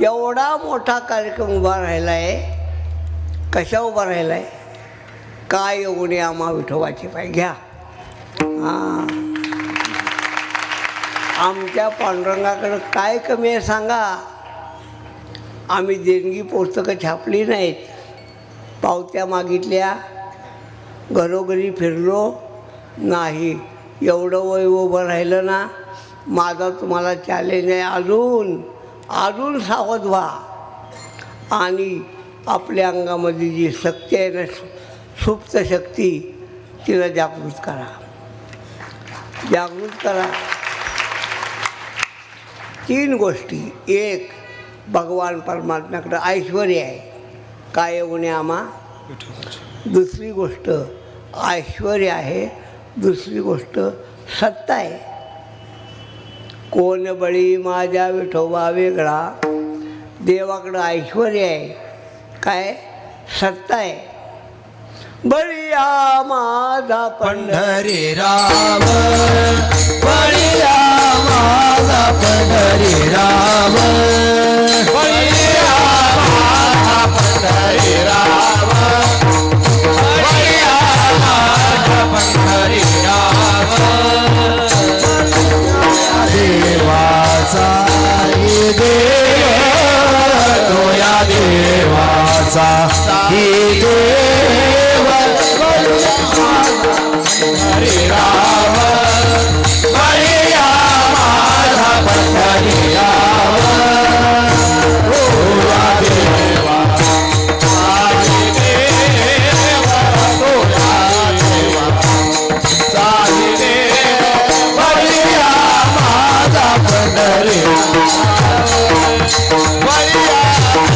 एवढा मोठा कार्यक्रम उभा राहिला आहे. कशा उभा राहिला आहे? काय येऊन आम्हा विठोबाचे पाय घ्या. हां, आमच्या पांडुरंगाकडं काय कमी आहे सांगा. आम्ही देणगी पुस्तकं छापली नाहीत, पावत्या मागितल्या, घरोघरी फिरलो नाही. एवढं वय उभं राहिलं ना. माझा तुम्हाला चॅलेंज आहे. अजून सावध व्हा आणि आपल्या अंगामध्ये जी शक्ती आहे ना, सुप्त शक्ती, तिला जागृत करा. जागृत करा. 3 गोष्टी. एक, भगवान परमात्म्याकडं ऐश्वर आहे. काय येऊन आम्हा. दुसरी गोष्ट ऐश्वर आहे. दुसरी गोष्ट सत्ता आहे. कोण बळी माझ्या विठोबा वेगळा. देवाकडं ऐश्वर आहे. काय? सत्ता आहे. बळिया माझा पंढरी राम, बळिया माझा पंढरी राम, बळिया माझा पंढरी राम, बळिया माझा पंढरी राम. देवाचा हे देव, तो या देवाचा हे देव. हरे राम, बळिया माझा पंढरी राम, तो या देवा साई देव, तो या देवा साई देव. बळिया माझा पंढरी राम, बळिया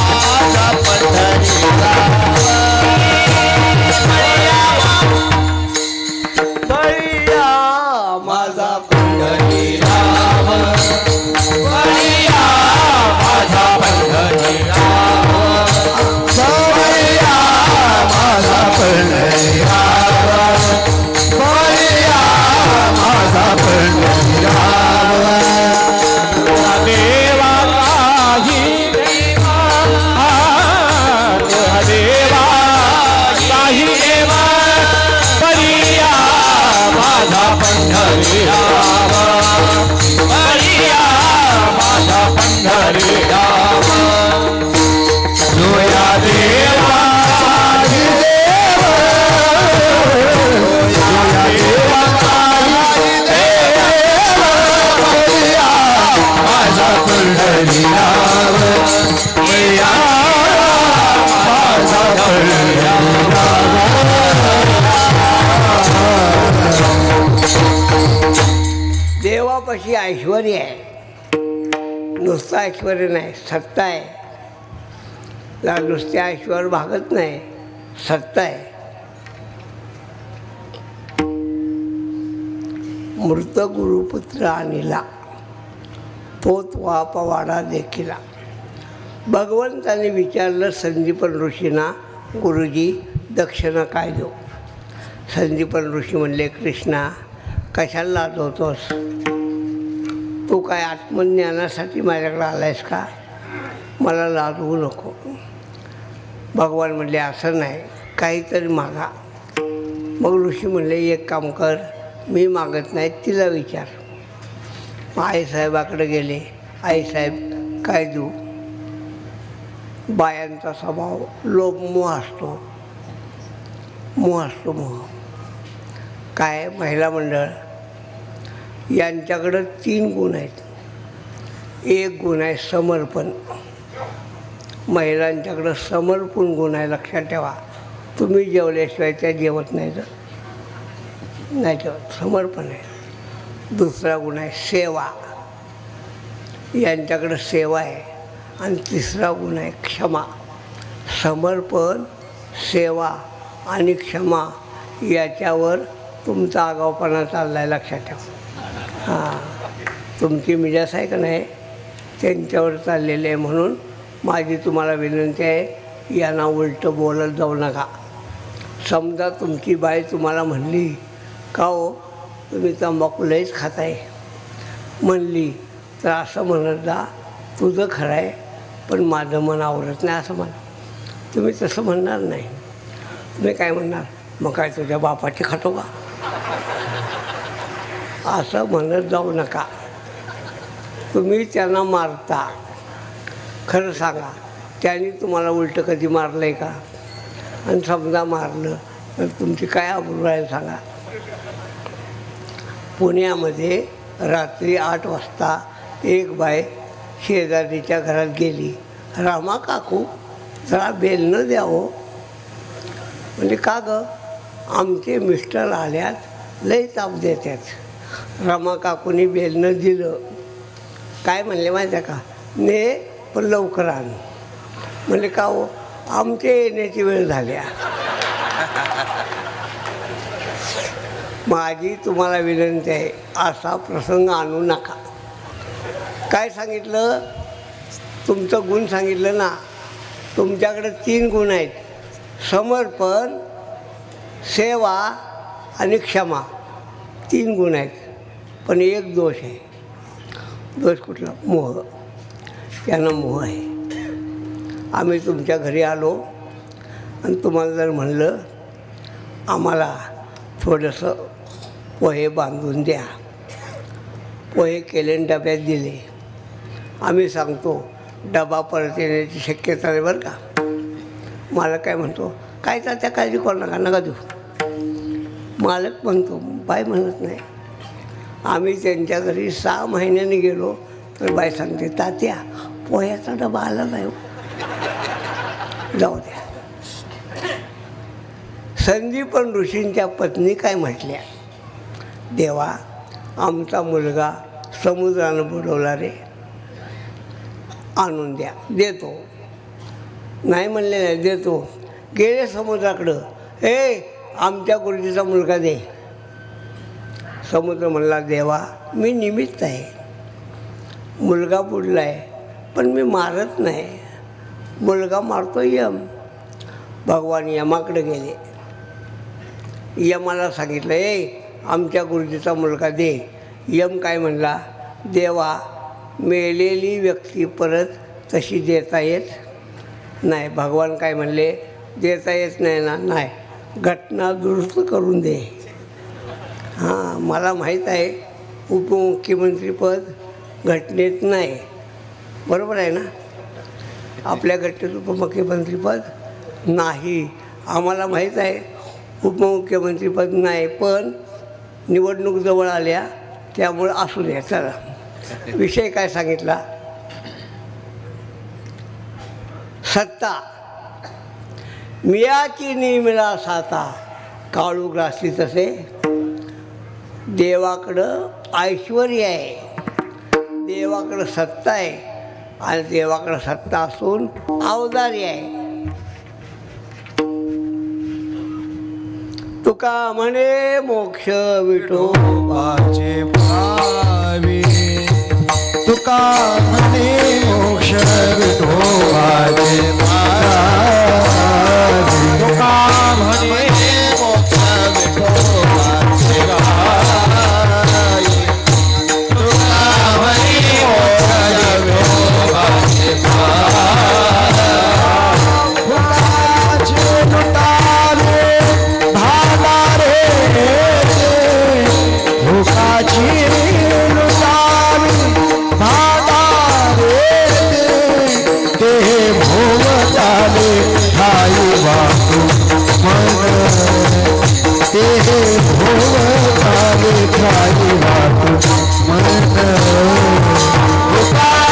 माझा पंढरी राम, बळिया देवापाशी ऐश्वर आहे, नुसतं ऐश्वर नाही, सत्ता आहे. नुसत्या ऐश्वर भागत नाही, सत्ता आहे. मृत गुरुपुत्र आणिला तोच वापवाडा देखिला. भगवंताने विचारलं संदीपन ऋषींना, गुरुजी दक्षिणा काय देऊ? संदीपन ऋषी म्हणले, कृष्णा कशाला लाजवतोस? तू काय आत्मज्ञानासाठी माझ्याकडे आलायस का? मला लाजवू नको. भगवान म्हणले, असं नाही, काहीतरी मागा. मग ऋषी म्हणले, एक काम कर, मी मागत नाही, तिला विचार. मग आईसाहेबाकडे गेले. आईसाहेब काय देऊ? बायांचा स्वभाव लोभ मोह असतो, मोह. काय महिला मंडळ यांच्याकडं 3 गुण आहेत. एक गुण आहे समर्पण. महिलांच्याकडं समर्पण गुण आहे, लक्षात ठेवा. तुम्ही जेवल्याशिवाय त्या जेवत नाही जेवत, समर्पण आहे. दुसरा गुण आहे सेवा. यांच्याकडं सेवा आहे. आणि तिसरा गुण आहे क्षमा. समर्पण, सेवा आणि क्षमा याच्यावर तुमचा आगाऊपणा चालला आहे, लक्षात ठेवा. तुमची मिजाज आहे का नाही, त्यांच्यावर चाललेले आहे. म्हणून माझी तुम्हाला विनंती आहे, यांना उलटं बोलत जाऊ नका. समजा तुमची बाई तुम्हाला म्हणली, का हो तुम्ही तंबाखू लईच खाताय म्हणली, तर असं म्हणत जा, तुझं खरं आहे पण माझं मन आवरत नाही असं म्हणा. तुम्ही तसं म्हणणार नाही. तुम्ही काय म्हणणार, मग काय तुझ्या बापाची खातो का? असं म्हणत जाऊ नका. तुम्ही त्यांना मारता. खरं सांगा, त्यांनी तुम्हाला उलटं कधी मारलं आहे का? आणि समजा मारलं तर तुमची काय आबरू आहे सांगा. पुण्यामध्ये रात्री 8 वाजता एक बाई शेजारीच्या घरात गेली. रामा काकू जरा बेल न द्यावं. म्हणजे का गं? आमचे मिस्टर आल्यात लई ताप देतात. रमा काकूनी बेल न दिलं. काय म्हणले माहिती आहे का? ने पण लवकर आण. म्हणजे का हो? आमचे येण्याची वेळ झाल्या. माझी तुम्हाला विनंती आहे, असा प्रसंग आणू नका. काय सांगितलं? तुमचं गुण सांगितलं ना. तुमच्याकडे 3 गुण आहेत, समर्पण, सेवा आणि क्षमा. 3 गुण आहेत. पण एक दोष आहे. दोष कुठला? मोह. त्यांना मोह आहे. आम्ही तुमच्या घरी आलो आणि तुम्हाला जर म्हणलं आम्हाला थोडंसं पोहे बांधून द्या, पोहे केले आणि डब्यात दिले, आम्ही सांगतो डबा परत येण्याची शक्यता आहे बरं का. मालक काय म्हणतो, काय तर त्या काळजी करू नका, नका देऊ. मालक म्हणतो, बाई म्हणत नाही. आम्ही त्यांच्या घरी 6 महिन्यांनी गेलो तर बाई सांगते, तात्या पोह्याचा डबा आला नाही, जाऊ द्या. संदीपन ऋषींच्या पत्नी काय म्हटल्या, देवा आमचा मुलगा समुद्रानं बुडवला रे, आणून द्या. देतो. नाही म्हणले नाही, देतो. गेले समुद्राकडं, आमच्या गुरुजीचा मुलगा दे. समुद्र म्हणला, देवा मी निमित्त आहे, मुलगा बुडला आहे पण मी मारत नाही, मुलगा मारतो यम. भगवान यमाकडे गेले. यमाला सांगितलं, आमच्या गुरुजीचा मुलगा दे. यम काय म्हणला, देवा मेलेली व्यक्ती परत तशी देता येत नाही. भगवान काय म्हणले, देता येत नाही ना? नाही, घटना दुरुस्त करून दे. हां, मला माहीत आहे उपमुख्यमंत्रीपद घटनेत नाही, बरोबर आहे ना? आपल्या घटनेत उपमुख्यमंत्रीपद नाही. आम्हाला माहीत आहे उपमुख्यमंत्रीपद नाही, पण निवडणूक जवळ आल्या त्यामुळं असू द्या. चला, विषय काय सांगितला? सत्ता. मियाची निमिळा साता, काळू ग्रासी तसे. देवाकडं ऐश्वर्य आहे, देवाकडं सत्ता आहे आणि देवाकडं सत्ता असून अवदारी आहे. तुका म्हणे मोक्ष विठोबाचे पावे तुका म्हणे मोक्ष विठोबाचे पावे तुका म्हणे मोक्ष विठोबाचे गाई. तुका म्हणे मोक्ष विठोबाचे पावे. फुकाचे लुटाले भांडारे फुकाची लुटाली भांडारे ते भोवताले ठाई वाटू मन ते भोवताले ठाई वाटू मन फुकाचे लुटाले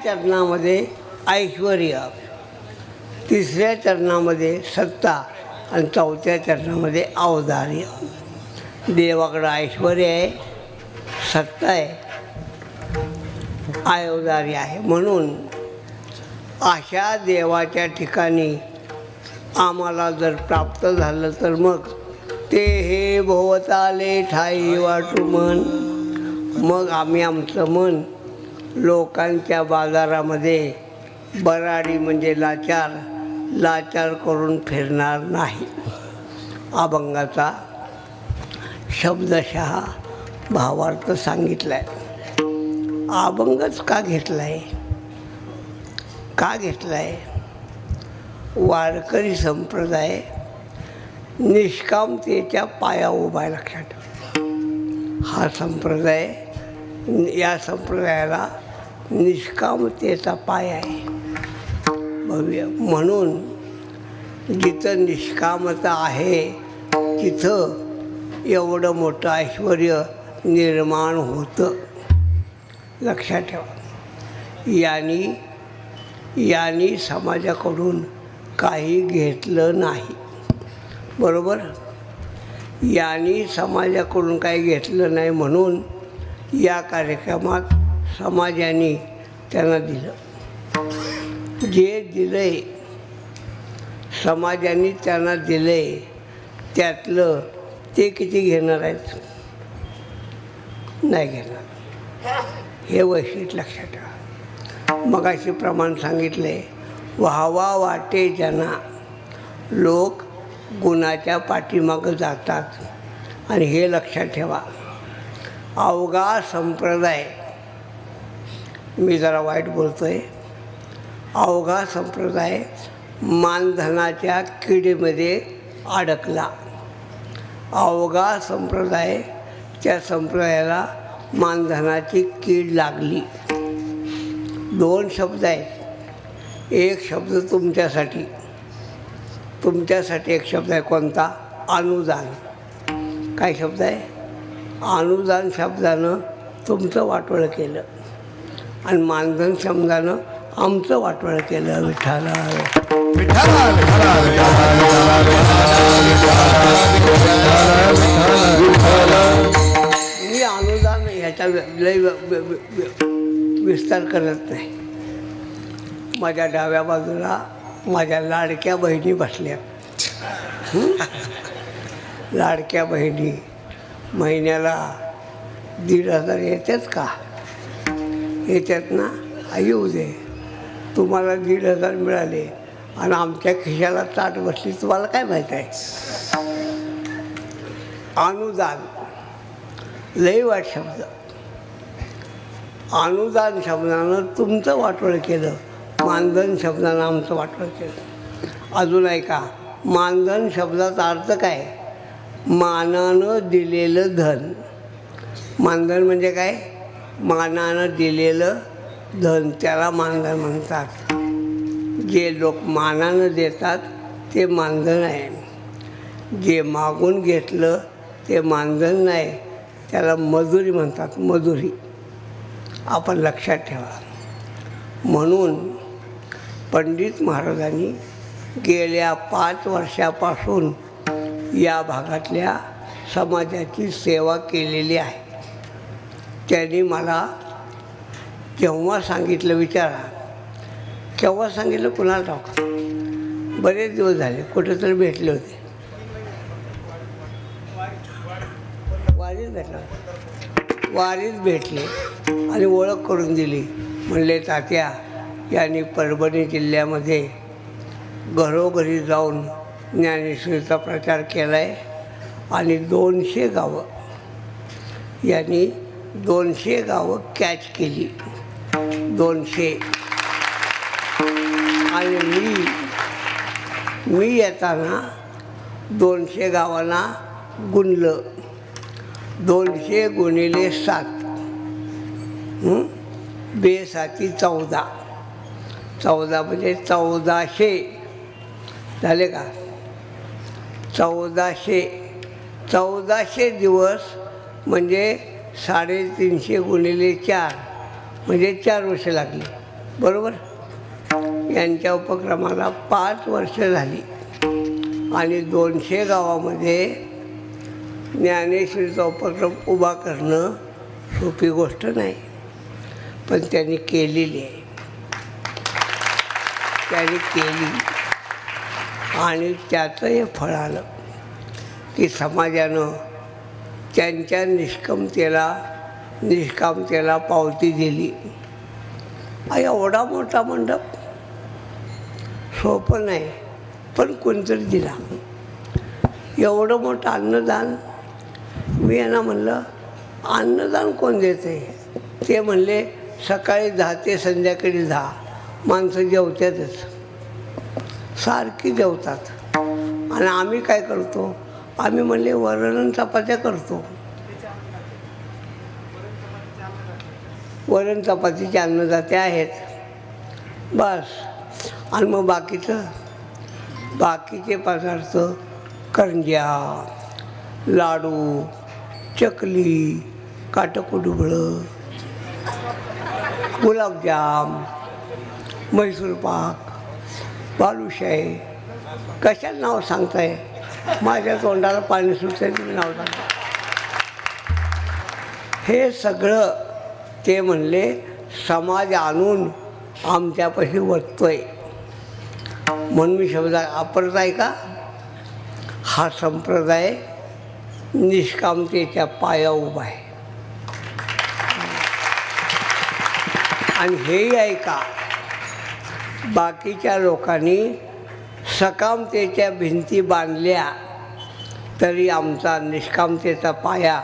चरणामध्ये ऐश्वर्य, तिसऱ्या चरणामध्ये सत्ता आणि चौथ्या चरणामध्ये औदार्य. देवाकडं ऐश्वर्य आहे, सत्ता आहे, औदार्य आहे. म्हणून अशा देवाच्या ठिकाणी आम्हाला जर प्राप्त झालं तर मग ते हे भोवताले ठाई वाटू मन. मग आम्ही आमचं मन लोकांच्या बाजारामध्ये बराडी म्हणजे लाचार करून फिरणार नाही. अभंगाचा शब्दशः भावार्थ सांगितला आहे. अभंगच का घेतला आहे? का घेतला आहे? वारकरी संप्रदाय निष्कामतेच्या पाया उभा आहे, लक्षात ठेवा. हा संप्रदाय, या संप्रदायाला निष्कामतेचा पाय आहे भव्य. म्हणून जिथं निष्कामता आहे तिथं एवढं मोठं ऐश्वर्य निर्माण होतं, लक्षात ठेवा. यांनी समाजाकडून काही घेतलं नाही. बरोबर. यांनी समाजाकडून काही घेतलं नाही म्हणून या कार्यक्रमात समाजाने त्यांना दिलं. जे दिलंय समाजाने त्यांना दिलंय त्यातलं ते किती घेणार आहेत? नाही घेणार. हे वैशिष्ट्य लक्षात ठेवा. मगाशी प्रमाण सांगितले, व्हावा वाटे जना. लोक गुणाच्या पाठीमागं जातात आणि हे लक्षात ठेवा. अवघा संप्रदाय, मी जरा वाईट बोलतोय, अवघा संप्रदाय मानधनाच्या किडीमध्ये अडकला. अवघा संप्रदाय, त्या संप्रदायाला मानधनाची कीड लागली. दोन शब्द आहेत. एक शब्द तुमच्यासाठी, तुमच्यासाठी एक शब्द आहे. कोणता? अनुदान. काय शब्द आहे? अनुदान शब्दानं तुमचं वाटोळं केलं आणि मानधन शब्दानं आमचं वाटोळं केलं. विठ्ठला मी अनुदान ह्याचा लय विस्तार करत नाही. माझ्या डाव्या बाजूला माझ्या लाडक्या बहिणी बसल्या. लाडक्या बहिणी महिन्याला 1,500 येतात का? येतात ना? येऊ दे. तुम्हाला 1,500 मिळाले आणि आमच्या खिशाला ताट बसली, तुम्हाला काय माहीत आहे? अनुदान लई वाईट शब्द. अनुदान शब्दानं तुमचं वाटोळं केलं, मानधन शब्दानं आमचं वाटोळं केलं. अजून ऐका, मानधन शब्दाचा अर्थ काय? मानानं दिलेलं धन. मानधन म्हणजे काय? मानानं दिलेलं धन, त्याला मानधन म्हणतात. जे लोक मानानं देतात ते मानधन आहे. जे मागून घेतलं ते मानधन नाही, त्याला मजुरी म्हणतात. मजुरी आपण लक्षात ठेवा. म्हणून पंडित महाराजांनी गेल्या 5 वर्षापासून या भागातल्या समाजाची सेवा केलेली आहे. त्यांनी मला केव्हा सांगितलं, विचारा केव्हा सांगितलं, कुणाला ठाऊक. बरेच दिवस झाले, कुठेतरी भेटले होते. वारीत भेटला, वारीत भेटले आणि ओळख करून दिली. म्हणले, तात्या यांनी परभणी जिल्ह्यामध्ये घरोघरी जाऊन ज्ञानेश्वरीचा प्रचार केला आहे आणि 200 गावं, यांनी 200 गावं कॅच केली. 200. आणि मी येताना 200 गावांना गुणलं. 200 गुणिले 7, बेसाती 14. 14 म्हणजे 1400 झाले का? 1400 दिवस म्हणजे 350 गुणिले 4 म्हणजे 4 वर्ष लागली. बरोबर. यांच्या उपक्रमाला 5 वर्ष झाली आणि 200 गावामध्ये ज्ञानेश्वरीचा उपक्रम उभा करणं सोपी गोष्ट नाही, पण त्यांनी केलेली आहे. त्यांनी केली आणि त्याचं हे फळ आलं की समाजानं त्यांच्या निष्कामतेला पावती दिली. एवढा मोठा मंडप सोपं नाही, पण कोणतरी दिला. एवढं मोठं अन्नदान. मी यांना म्हणलं, अन्नदान कोण देते? ते म्हणले, सकाळी 10 ते संध्याकाळी 10 माणसं जेवतातच, सारखी जेवतात. आणि आम्ही काय करतो? आम्ही म्हणले वरण चपात्या करतो. वरण चपातीचे अन्नदाते आहेत बस. आणि मग बाकीचे पदार्थ करंज्या, लाडू, चकली, काटकुडुबळं, गुलाबजाम, म्हैसूर पाक, बालुशाही, कशाला नाव सांगताय? माझ्या तोंडाला पाणी सुटतं तुम्ही नाव सांगा. हे सगळं ते म्हणले समाज आणून आमच्यापाशी वरतोय म्हणून मी शब्द वापरताय का. हा संप्रदाय निष्कामतेच्या पाया उभा आहे. आणि हेही ऐका, बाकीच्या लोकांनी सकामतेच्या भिंती बांधल्या तरी आमचा निष्कामतेचा पाया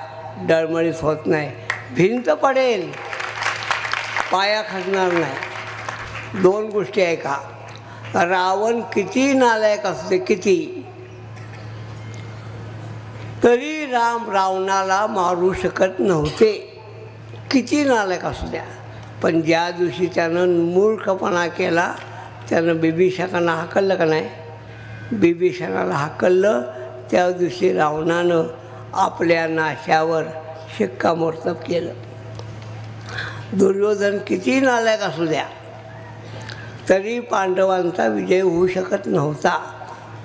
डळमळीत होत नाही. भिंत पडेल, पाया खचणार नाही. दोन गोष्टी ऐका. रावण किती नालायक असते, किती, तरी राम रावणाला मारू शकत नव्हते. किती नालायक असू द्या. पण ज्या दिवशी त्यानं मूर्खपणा केला, त्यानं बिभीषणाला हाकललं का नाही. बिभीषणाला हाकललं त्या दिवशी रावणानं आपल्या नाशावर शिक्कामोर्तब केलं. दुर्योधन किती नालायक असू द्या तरी पांडवांचा विजय होऊ शकत नव्हता.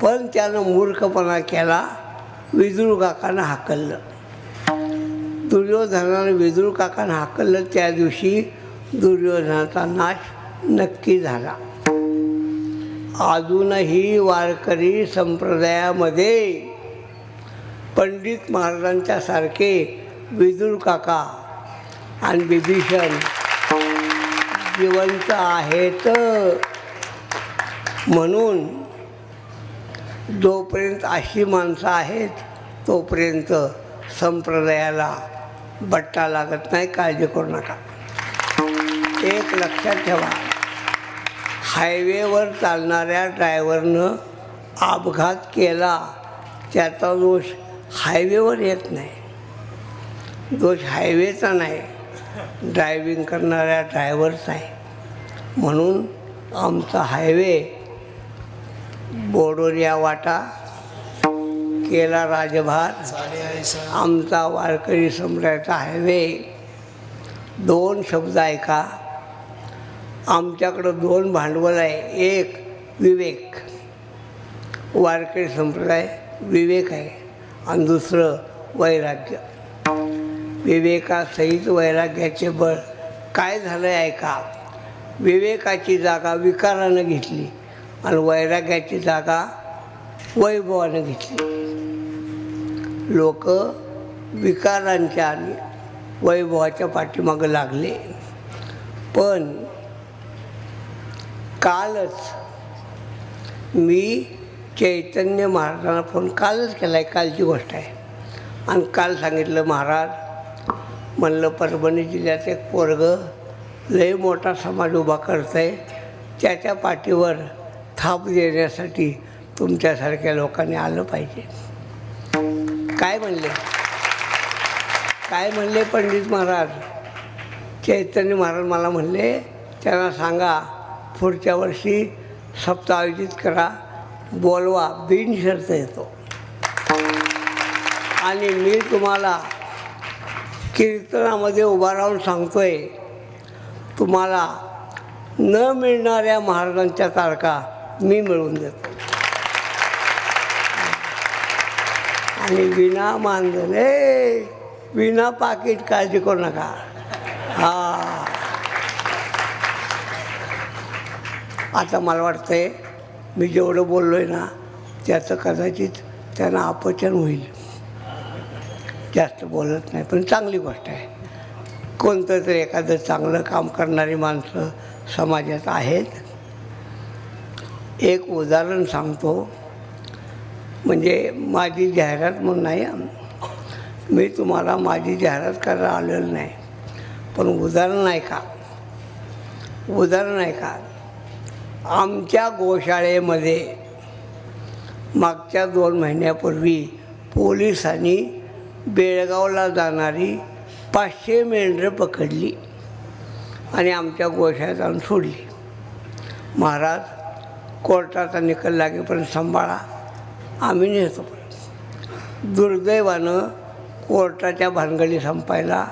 पण त्यानं मूर्खपणा केला, विदुर काकानं हाकललं. दुर्योधनानं विदुर काकानं हाकललं त्या दिवशी दुर्योधनाचा नाश नक्की झाला. अजूनही वारकरी संप्रदायामध्ये पंडित महाराजांच्या सारखे विदुर काका आणि बिभीषण जिवंत आहेत. म्हणून जोपर्यंत अशी माणसं आहेत तोपर्यंत संप्रदायाला बट्टा लागत नाही. काळजी करू नका. एक लक्षात ठेवा, हायवेवर चालणाऱ्या ड्रायव्हरनं अपघात केला त्याचा दोष हायवेवर येत नाही. दोष हायवेचा नाही, ड्रायव्हिंग करणाऱ्या ड्रायव्हरचा आहे. म्हणून आमचा हायवे बोडोरिया वाटा केला राजभार, आमचा वारकरी संप्रदायाचा हायवे. दोन शब्द ऐका. आमच्याकडं दोन भांडवल आहे. एक विवेक, वारकरी संप्रदाय विवेक आहे, आणि दुसरं वैराग्य. विवेकासहित वैराग्याचे बळ. काय झालं ऐका. विवेकाची जागा विकारानं घेतली आणि वैराग्याची जागा वैभवानं घेतली. लोक विकारांच्या आणि वैभवाच्या पाठीमागं लागले. पण कालच मी चैतन्य महाराजांना फोन कालच केला आहे, कालची गोष्ट आहे. आणि काल सांगितलं, महाराज म्हणलं परभणी जिल्ह्यात एक पोरगं लय मोठा समाज उभा करत आहे, त्याच्या पाठीवर थाप देण्यासाठी तुमच्यासारख्या लोकांनी आलं पाहिजे. काय म्हणले, काय म्हणले पंडित महाराज. चैतन्य महाराज मला म्हणले त्यांना सांगा पुढच्या वर्षी सप्ताह आयोजित करा, बोलवा, बिनशर्त येतो. आणि मी तुम्हाला कीर्तनामध्ये उभा राहून सांगतोय, तुम्हाला न मिळणाऱ्या महाराजांच्या तारखा मी मिळवून देतो. आणि विना मानधने, विना पाकिट, काळजी करू नका. हा, आता मला वाटतंय मी जेवढं बोललो आहे ना त्याचं कदाचित त्यांना अपचन होईल. जास्त बोलत नाही, पण चांगली गोष्ट आहे. कोणतं तरी एखादं चांगलं काम करणारी माणसं समाजात आहेत. एक उदाहरण सांगतो, म्हणजे माझी जाहिरात म्हणून नाही, मी तुम्हाला माझी जाहिरात करायला आलेलं नाही, पण उदाहरण आहे का, उदाहरण आहे का. आमच्या गोशाळेमध्ये मागच्या 2 महिन्यापूर्वी पोलिसांनी बेळगावला जाणारी 500 मेंढरं पकडली आणि आमच्या गोशाळेत आणून सोडली. महाराज कोर्टाचा निकाल लागेपर्यंत सांभाळा, आम्ही नेतो. दुर्दैवानं कोर्टाच्या भानगडी संपायला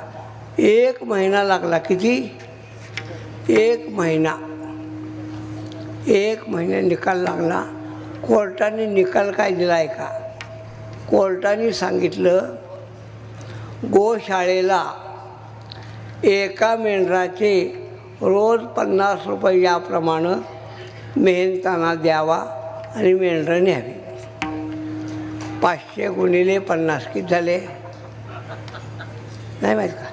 1 महिना लागला. किती? 1 महिना. 1 महिना निकाल लागला. कोर्टाने निकाल काय दिला आहे का, कोर्टाने सांगितलं गोशाळेला एका मेंढराचे रोज 50 रुपये याप्रमाणे मेहनताना द्यावा आणि मेंढरं न्यावी. 500 गुणिले 50 किती झाले नाही माहीत का?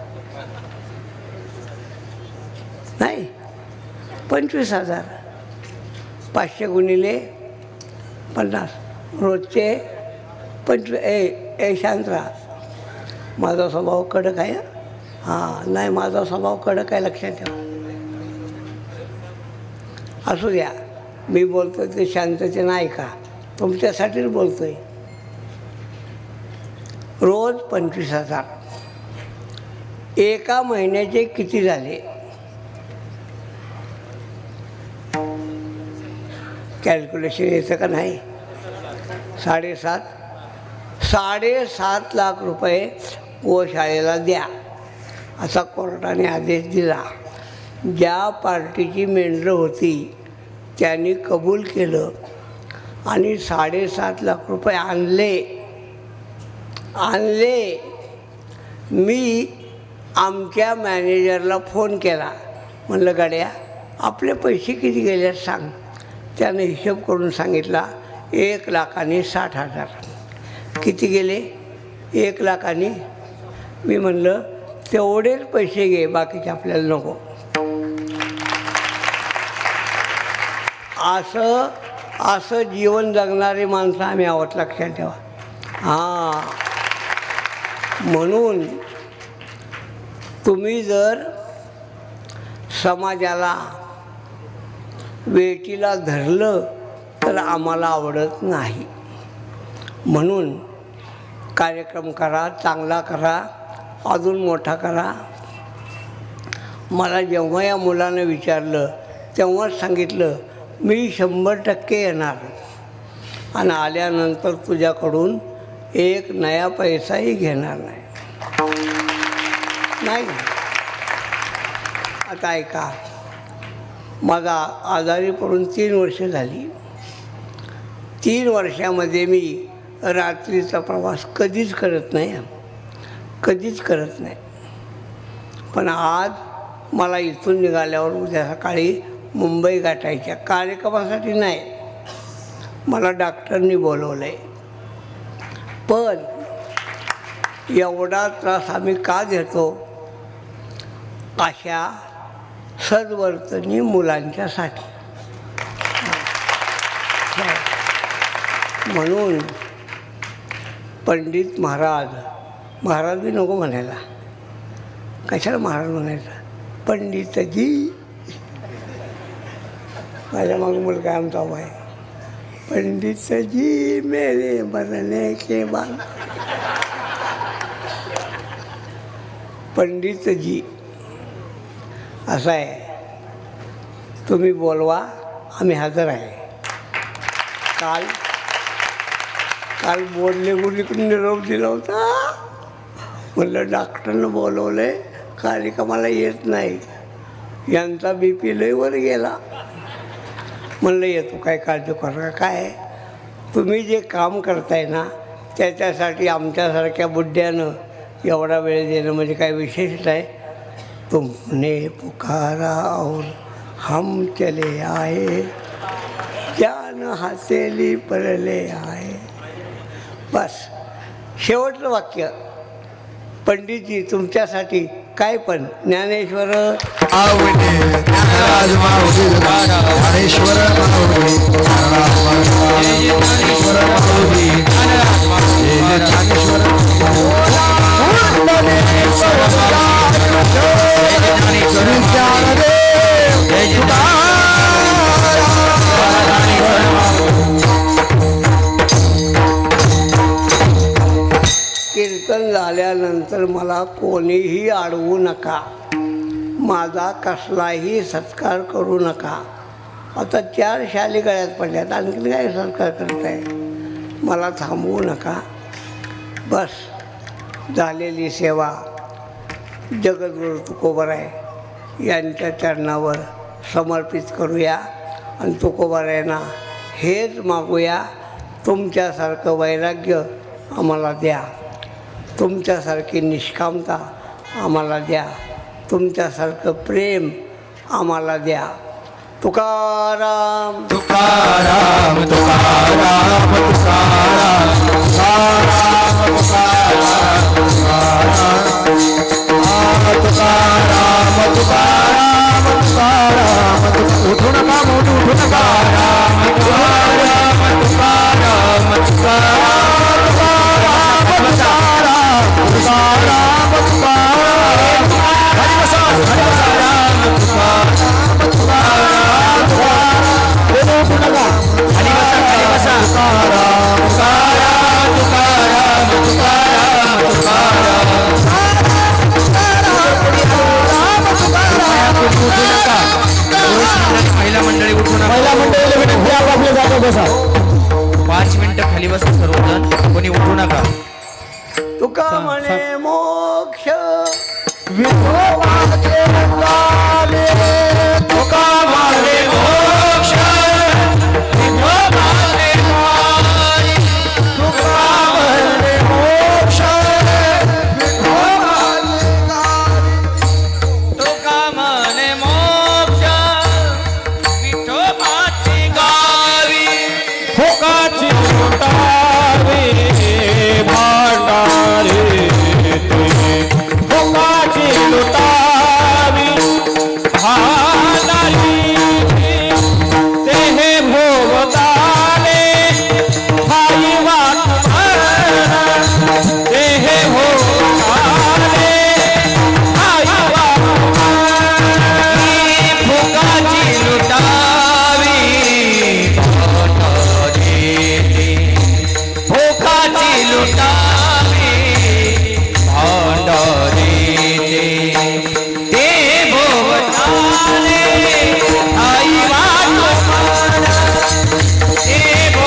नाही 25,000. 500 गुणिले 50 रोजचे 25. शांत राहा, माझा स्वभाव कडक आहे. हां नाही माझा स्वभाव कडक आहे लक्षात ठेवा. असू द्या, मी बोलतो ते शांततेनं ऐका, तुमच्यासाठीच बोलतो आहे. रोज 25,000. एका महिन्याचे किती झाले? कॅल्क्युलेशन येतं का नाही? 7.5 लाख रुपये गोशाळेला द्या असा कोर्टाने आदेश दिला. ज्या पार्टीची मेंढरं होती त्यांनी कबूल केलं आणि 7.5 लाख रुपये आणले. मी आमच्या मॅनेजरला फोन केला, म्हणलं गाड्या आपले पैसे किती गेले सांग. त्यानं हिशोब करून सांगितला 1,60,000. किती गेले? 1,00,000. मी म्हणलं तेवढेच पैसे घे, बाकीचे आपल्याला नको. असं जीवन जगणारी माणसं आम्ही आहोत लक्षात ठेवा. हां म्हणून तुम्ही जर समाजाला वेटीला धरलं तर आम्हाला आवडत नाही. म्हणून कार्यक्रम करा, चांगला करा, अजून मोठा करा. मला जेव्हा या मुलानं विचारलं तेव्हाच सांगितलं मी 100% येणार आणि आल्यानंतर तुझ्याकडून एक नया पैसाही घेणार नाही. आता ऐका, माझा आजारी पडून 3 वर्ष झाली. 3 वर्षामध्ये मी रात्रीचा प्रवास कधीच करत नाही. पण आज मला इथून निघाल्यावर उद्या सकाळी मुंबई गाठायच्या कार्यक्रमासाठी नाही, मला डॉक्टरनी बोलवलं आहे. पण एवढा त्रास आम्ही का घेतो? अशा सद्वर्तनी मुलांच्यासाठी. म्हणून पंडित महाराज बी नको म्हणायला. कशाला महाराज म्हणायचा? पंडितजी. माझ्या मागं मुलगा आमचा आहे, पंडितजी मेरे मरने के बाद. पंडितजी असं आहे. तुम्ही बोलवा, आम्ही हजर आहे. काल बोललेकडून निरोप दिला होता. म्हणलं डॉक्टरनं बोलवलं, कार्यक्रमाला येत नाही, यांचा BP लय वर गेला. म्हणलं येतो, काय काळजी करा. काय तुम्ही जे काम करताय ना त्याच्यासाठी आमच्यासारख्या बुड्ड्यानं एवढा वेळ देणं म्हणजे काय विशेष नाही. तुमने पुकारा और हम चले आए, जान हसेली परले आए. बस शेवटचं वाक्य. पंडितजी तुमच्यासाठी काय पण ज्ञानेश्वर आवडे ज्ञानराज माऊली ज्ञानेश्वर माऊली ज्ञानेश्वर माऊली ज्ञानेश्वर कीर्तन झाल्यानंतर मला कोणीही अडवू नका, माझा कसलाही सत्कार करू नका. आता 4 शाली गळ्यात पडल्यात, आणखीन काय सत्कार करताय? मला थांबवू नका. बस झालेली सेवा जगद्गुरु तुकोबाराय यांच्या चरणावर समर्पित करूया आणि तुकोबारायांना हेच मागूया, तुमच्यासारखं वैराग्य आम्हाला द्या, तुमच्यासारखी निष्कामता आम्हाला द्या, तुमच्यासारखं प्रेम आम्हाला द्या. तुकाराम तुकाराम तुकाराम तुकाराम तुकाराम तुकाराम तुकाराम तुकाराम उठू नका मोठू उठू नका तुकाराम तुकाराम तुकाराम तुकाराम तुकाराम तुकाराम हरी बसा तुकाराम महिला मंडळी उठून महिला मंडळीला विनंती आहे आपल्या जागा बसा. 5 मिनिटं खाली बसा सर्वजण, कोणी उठू नका. तुका म्हणे मोक्ष विठोबाचे गाले तुका मारे मोक्ष विठोबाचे गाले तुका मारे मोक्ष विठोबाचे गाले तुका म्हणे मोक्ष विठोबाची गावी फुकाची लुटावे भांडारे फुकाची लुटावी भांडारी ते हे भोवताले हाई वाट ते हे भोवताले हाई वाट फुकाची लुटावी फुकाची लुटावी भांडारी ते भोवताले आई वाट ते भोवताले आई वाट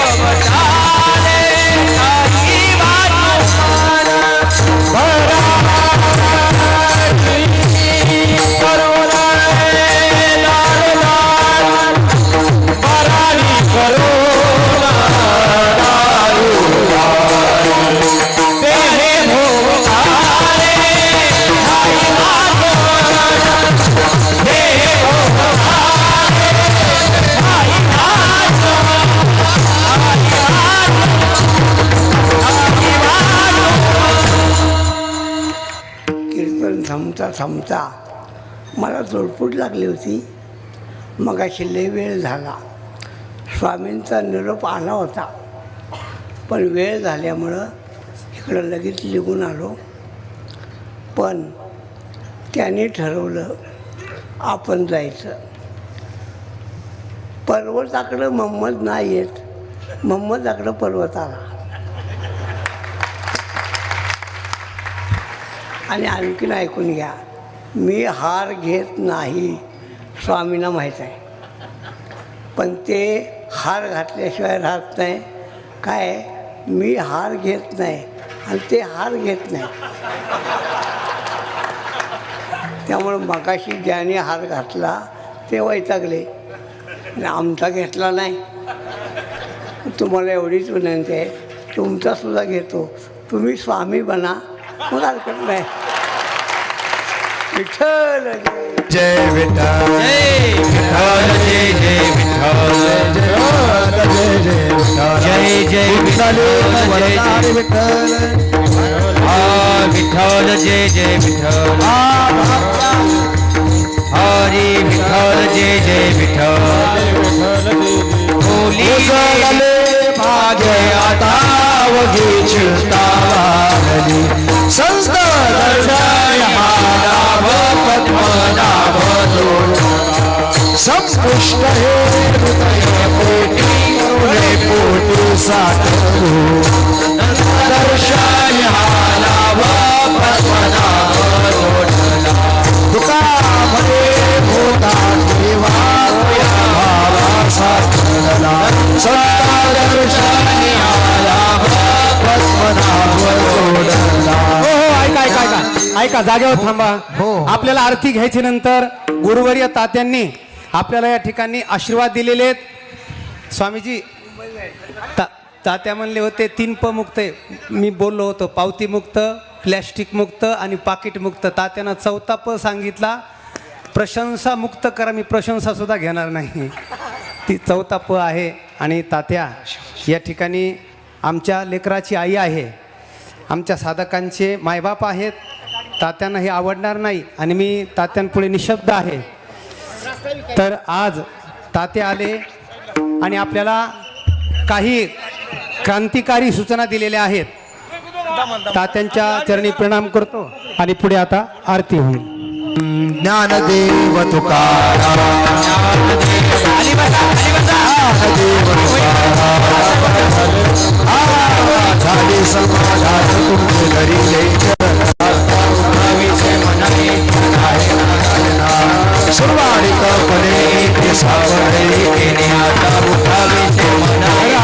कीर्तन थांबता थांबता मला जोडपूट लागली होती. मगाशी लय वेळ झाला. स्वामींचा निरोप आला होता, पण वेळ झाल्यामुळं इकडं लगेच निघून आलो. पण त्याने ठरवलं आपण जायचं. पर्वताकडं मोहम्मद नाही येत, मोहम्मदाकडं पर्वत आला. आणि आणखीन ऐकून घ्या, मी हार घेत नाही, स्वामींना माहीत आहे. पण ते हार घातल्याशिवाय राहत नाही. काय, मी हार घेत नाही आणि ते हार घेत नाही. त्यामुळं मगाशी ज्याने हार घातला ते वैतागले, आमचा घेतला नाही. तुम्हाला एवढीच विनंती आहे, तुमचासुद्धा घेतो. तुम्ही स्वामी बना, मग हरकत नाही. विठ्ठल जय विठ्ठल विठ्ठल जय जय विठ्ठल जय जय विठ्ठल जय जय विठ्ठल विठ्ठल जय जय विठ्ठल हरी विठ्ठल जय जय विठ्ठल उसळले भाग्य आता वगी चिंता वारली संत दर्शन मानाव पद्मनाभ संपुष्ट हे हृदय पोटी करुणे पोटी साठवू दर्शन मानाव पद्मनाभ तुका म्हणे होता देवा या भावा साधला संता दर्शन मानाव पद्मनाभ जोडला. ऐका जागेवर थांबा. आपल्याला आरती घ्यायची नंतर गुरुवर्य तात्यांनी आपल्याला या ठिकाणी आशीर्वाद दिलेले आहेत. स्वामीजी तात्या म्हणले होते 3 प मुक्त आहे. मी बोललो होतो पावती मुक्त, प्लॅस्टिक मुक्त आणि पाकिट मुक्त. तात्यानं 4था प सांगितला, प्रशंसा मुक्त करा. मी प्रशंसा सुद्धा घेणार नाही, ती 4था प आहे. आणि तात्या या ठिकाणी आमच्या लेकराची आई आहे, आमच्या साधकांचे मायबाप आहेत. तात्यांना हे आवडणार नाही आणि मी तात्यांपुढे निशब्द आहे. तर आज तात्या आले आणि आपल्याला काही क्रांतिकारी सूचना दिलेल्या आहेत. तात्यांच्या चरणी प्रणाम करतो आणि पुढे आता आरती होईल. ज्ञानदेव तुकाराम झाले समाजात तुमचे धरिले सुरवाडिकपणे ते सावळे केने आता उठावीचे मनाई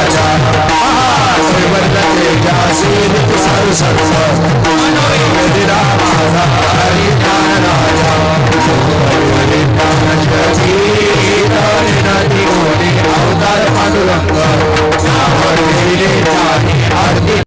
राजा